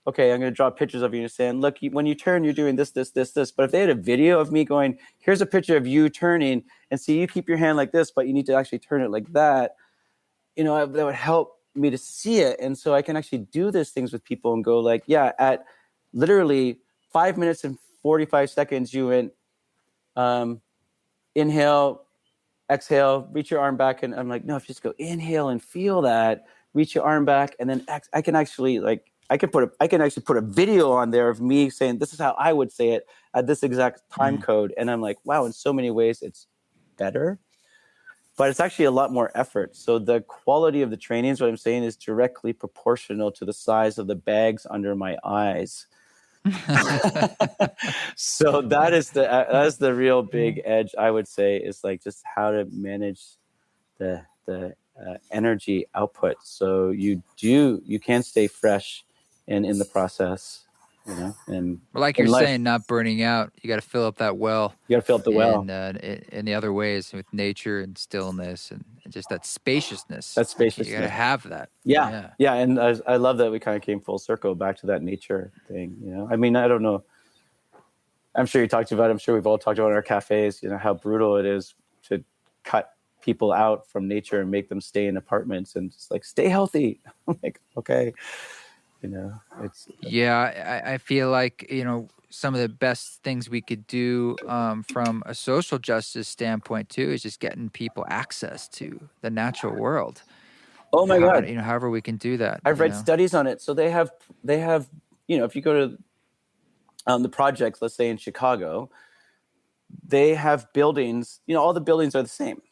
okay, I'm going to draw pictures of you and saying, look, when you turn, you're doing this, this, this, this. But if they had a video of me going, here's a picture of you turning, and see, you keep your hand like this, but you need to actually turn it like that, that would help me to see it. And so I can actually do these things with people and go like, yeah, at literally 5 minutes and 45 seconds, you went inhale, exhale, reach your arm back. And I'm like, no, if you just go inhale and feel that, reach your arm back. And then I can actually like, I can actually put a video on there of me saying, this is how I would say it at this exact time code. And I'm like, wow, in so many ways it's better, but it's actually a lot more effort. So the quality of the trainings, what I'm saying, is directly proportional to the size of the bags under my eyes. So that is the real big edge, I would say, is like just how to manage the energy output. So you can stay fresh and in the process, and Like in you're life, saying, not burning out. You got to fill up that well you got to fill up the well. in the other ways with nature and stillness and just that spaciousness. That You got to spaciousness. have that. Yeah. And I love that we kind of came full circle back to that nature thing. I mean, I don't know. I'm sure you talked about it. I'm sure we've all talked about in our cafes, how brutal it is to cut people out from nature and make them stay in apartments and just like stay healthy. I'm like, okay. It's I feel like some of the best things we could do from a social justice standpoint too is just getting people access to the natural world. oh my God. However we can do that. I've read studies on it. So they have if you go to the projects, let's say in Chicago, they have buildings, all the buildings are the same,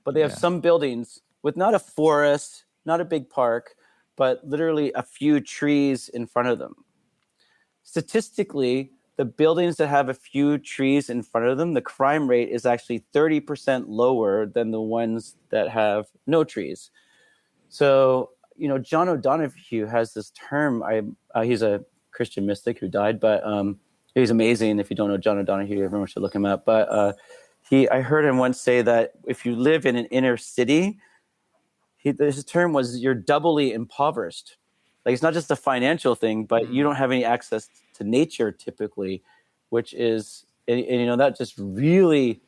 but they have some buildings with not a forest, not a big park, but literally a few trees in front of them. Statistically, the buildings that have a few trees in front of them, the crime rate is actually 30% lower than the ones that have no trees. So, John O'Donohue has this term. He's a Christian mystic who died, but he's amazing. If you don't know John O'Donohue, everyone should look him up. But I heard him once say that if you live in an inner city, his term was you're doubly impoverished. Like it's not just a financial thing, but you don't have any access to nature typically, which is, and that just really,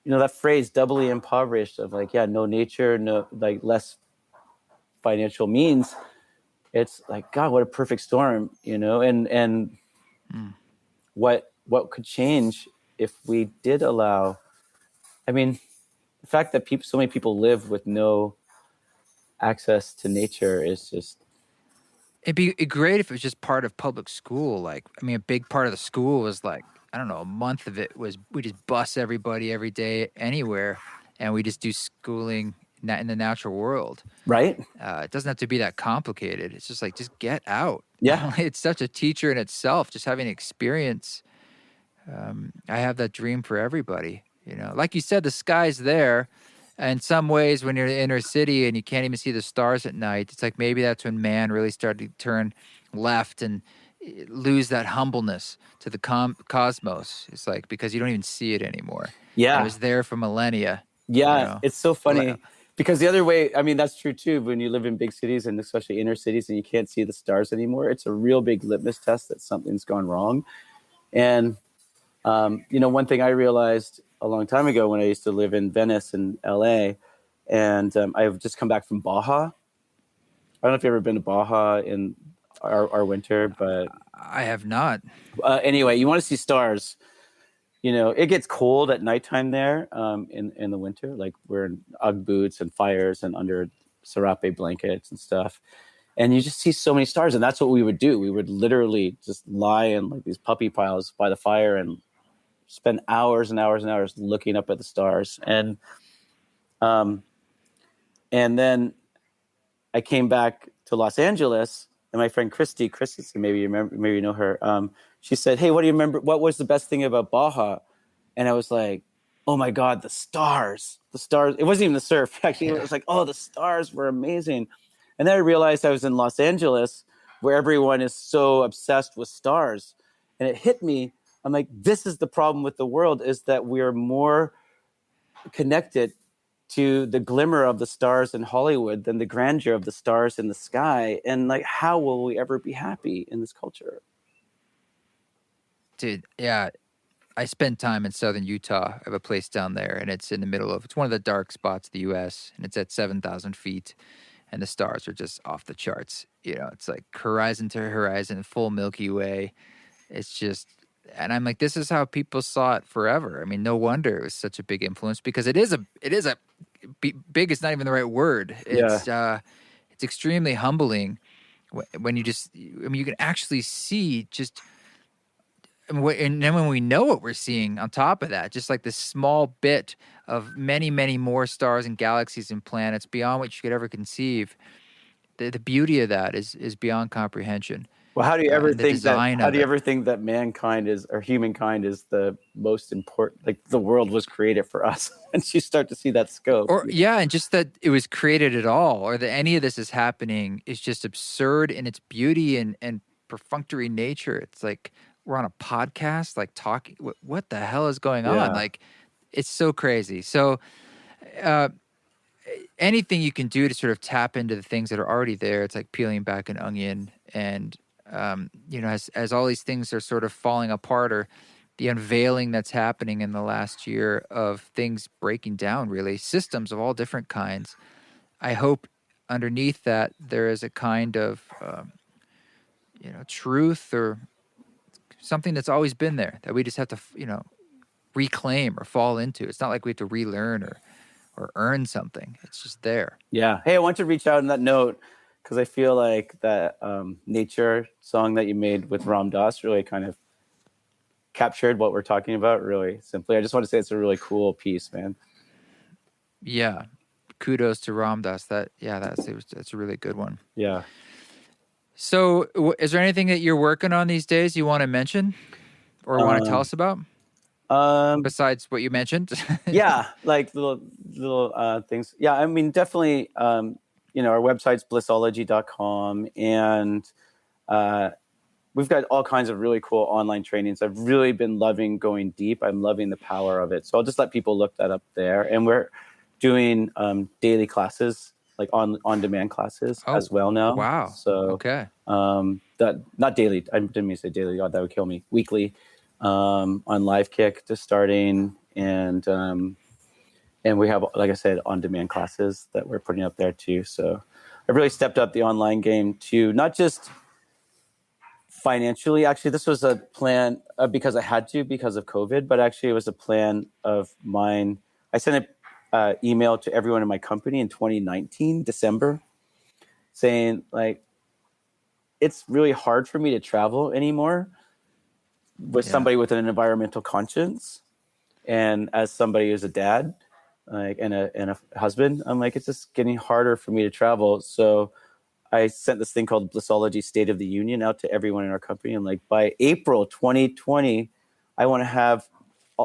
that phrase doubly impoverished of like, no nature, no, like less financial means. It's like, God, what a perfect storm, and what could change if we did allow, I mean, the fact that so many people live with no access to nature is just. It'd be great if it was just part of public school. Like, a big part of the school was like, I don't know, a month of it was we just bus everybody every day anywhere, and we just do schooling in the natural world. Right. It doesn't have to be that complicated. It's just like, just get out. Yeah. It's such a teacher in itself, just having experience. I have that dream for everybody. Like you said, the sky's there. In some ways, when you're in the inner city and you can't even see the stars at night, it's like maybe that's when man really started to turn left and lose that humbleness to the cosmos. It's like because you don't even see it anymore. Yeah. And it was there for millennia. Yeah, it's so funny because the other way, that's true too. When you live in big cities and especially inner cities and you can't see the stars anymore, it's a real big litmus test that something's gone wrong. And, one thing I realized a long time ago when I used to live in Venice and LA, and I've just come back from Baja. I don't know if you've ever been to Baja in our winter, but I have not. Anyway, you want to see stars. It gets cold at nighttime there in the winter. Like we're in Ugg boots and fires and under serape blankets and stuff. And you just see so many stars. And that's what we would do. We would literally just lie in like these puppy piles by the fire and spend hours and hours and hours looking up at the stars. And then I came back to Los Angeles, and my friend Christy, maybe you know her. She said, "Hey, what do you remember? What was the best thing about Baja?" And I was like, "Oh my God, the stars! The stars!" It wasn't even the surf. Actually, It was like, "Oh, the stars were amazing." And then I realized I was in Los Angeles, where everyone is so obsessed with stars, and it hit me. I'm like, this is the problem with the world: is that we are more connected to the glimmer of the stars in Hollywood than the grandeur of the stars in the sky. And like, how will we ever be happy in this culture? Dude, yeah. I spent time in southern Utah. I have a place down there, and it's in the middle of, it's one of the dark spots of the U.S., and it's at 7,000 feet, and the stars are just off the charts. It's like horizon to horizon, full Milky Way. It's just, and I'm like, this is how people saw it forever. No wonder it was such a big influence because it is a big is not even the right word. It's extremely humbling when you just, you can actually see just, and then when we know what we're seeing on top of that, just like this small bit of many, many more stars and galaxies and planets beyond what you could ever conceive, the beauty of that is beyond comprehension. Well, how do you ever and the think that? design How of do you it. ever think that mankind is, or humankind is, the most important? Like the world was created for us, and you start to see that scope. Or yeah, and just that it was created at all, or that any of this is happening is just absurd in its beauty and perfunctory nature. It's like we're on a podcast, like talking. What the hell is going on? Yeah. Like, it's so crazy. So, uh, anything you can do to sort of tap into the things that are already there, it's like peeling back an onion. And as all these things are sort of falling apart, or the unveiling that's happening in the last year of things breaking down, really, systems of all different kinds, I hope underneath that there is a kind of truth or something that's always been there that we just have to reclaim or fall into. It's not like we have to relearn or earn something. It's just there. Yeah. Hey, I want to reach out on that note because I feel like that nature song that you made with Ram Dass really kind of captured what we're talking about really simply. I just want to say it's a really cool piece, man. Yeah. Kudos to Ram Dass. That's a really good one. Yeah. So is there anything that you're working on these days you want to mention or want to tell us about? Besides what you mentioned? Yeah, like little things. Yeah, I mean, definitely, our website's blissology.com, and we've got all kinds of really cool online trainings. I've really been loving going deep. I'm loving the power of it. So I'll just let people look that up there. And we're doing daily classes, like on-demand classes as well now. Wow. So okay. That not daily. I didn't mean to say daily. God, that would kill me. Weekly. On Live Kick just starting, and we have, like I said, on-demand classes that we're putting up there too. So I've really stepped up the online game too, not just financially. Actually, this was a plan because I had to because of COVID, but actually it was a plan of mine. I sent an email to everyone in my company in 2019, December, saying like, it's really hard for me to travel anymore with somebody with an environmental conscience, and as somebody who's a dad, like and a husband, I'm like, it's just getting harder for me to travel. So I sent this thing called Blissology State of the Union out to everyone in our company, and like by April 2020, I want to have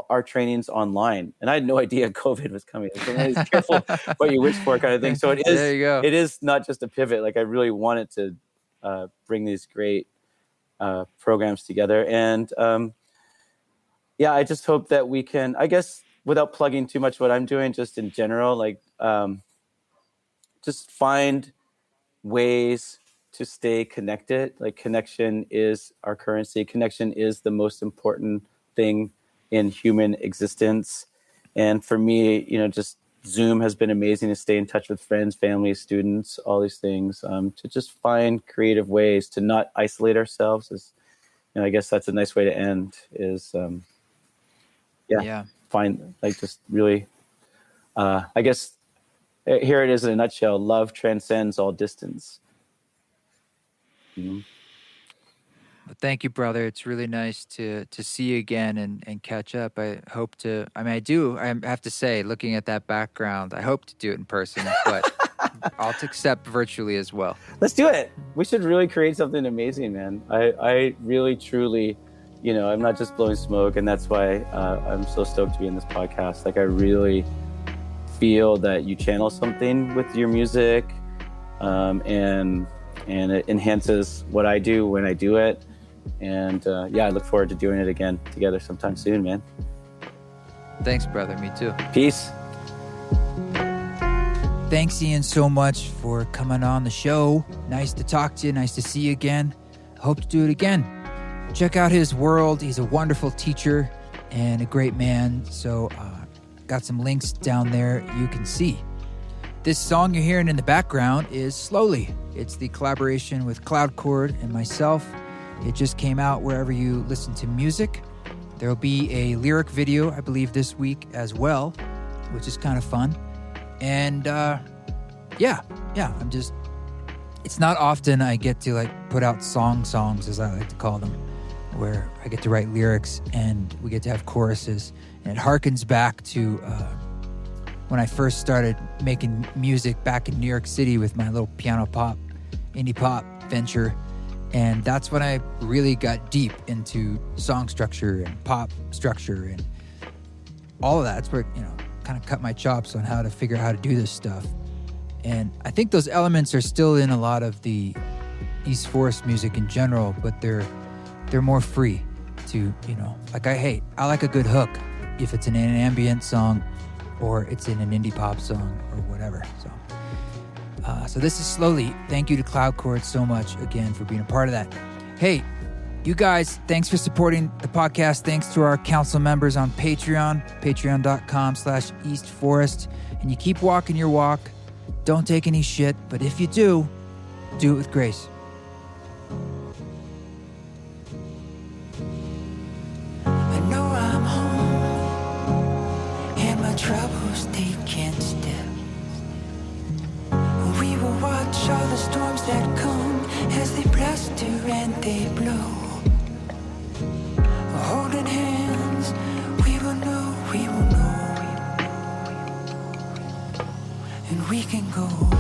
our trainings online. And I had no idea COVID was coming. So be careful what you wish for, kind of thing. So it is. There you go. It is not just a pivot. Like I really wanted to bring these great programs together, and I just hope that we can, I guess, without plugging too much what I'm doing, just in general, like just find ways to stay connected. Like connection is our currency. Connection is the most important thing in human existence. And for me, just Zoom has been amazing to stay in touch with friends, family, students, all these things, to just find creative ways to not isolate ourselves. I guess that's a nice way to end is, find like just really, I guess here it is in a nutshell. Love transcends all distance. Mm-hmm. Well, thank you, brother. It's really nice to see you again and catch up. I hope to, I have to say, looking at that background, I hope to do it in person, but I'll accept virtually as well. Let's do it. We should really create something amazing, man. I really, truly, I'm not just blowing smoke, and that's why I'm so stoked to be in this podcast. Like I really feel that you channel something with your music, and it enhances what I do when I do it. And I look forward to doing it again together sometime soon, man. Thanks, brother. Me too. Peace. Thanks, Ian, so much for coming on the show. Nice to talk to you. Nice to see you again. Hope to do it again. Check out his world. He's a wonderful teacher and a great man. So got some links down there you can see. This song you're hearing in the background is Slowly. It's the collaboration with Cloudchord and myself. It just came out wherever you listen to music. There will be a lyric video, I believe, this week as well, which is kind of fun. And it's not often I get to like put out songs, as I like to call them, where I get to write lyrics and we get to have choruses. And it harkens back to when I first started making music back in New York City with my little piano pop, indie pop venture. And that's when I really got deep into song structure and pop structure and all of that. It's where, kind of cut my chops on how to figure out how to do this stuff. And I think those elements are still in a lot of the East Forest music in general, but they're more free to, I like a good hook if it's in an ambient song or it's in an indie pop song or whatever. So this is Slowly. Thank you to Cloud Chords so much again for being a part of that. Hey, you guys, thanks for supporting the podcast. Thanks to our council members on Patreon, patreon.com/eastforest. And you keep walking your walk. Don't take any shit, but if you do it with grace. I know I'm home, and my troubles taking steps. We will watch all the storms that come as they bluster and they blow. Holding hands, we will know, and we can go.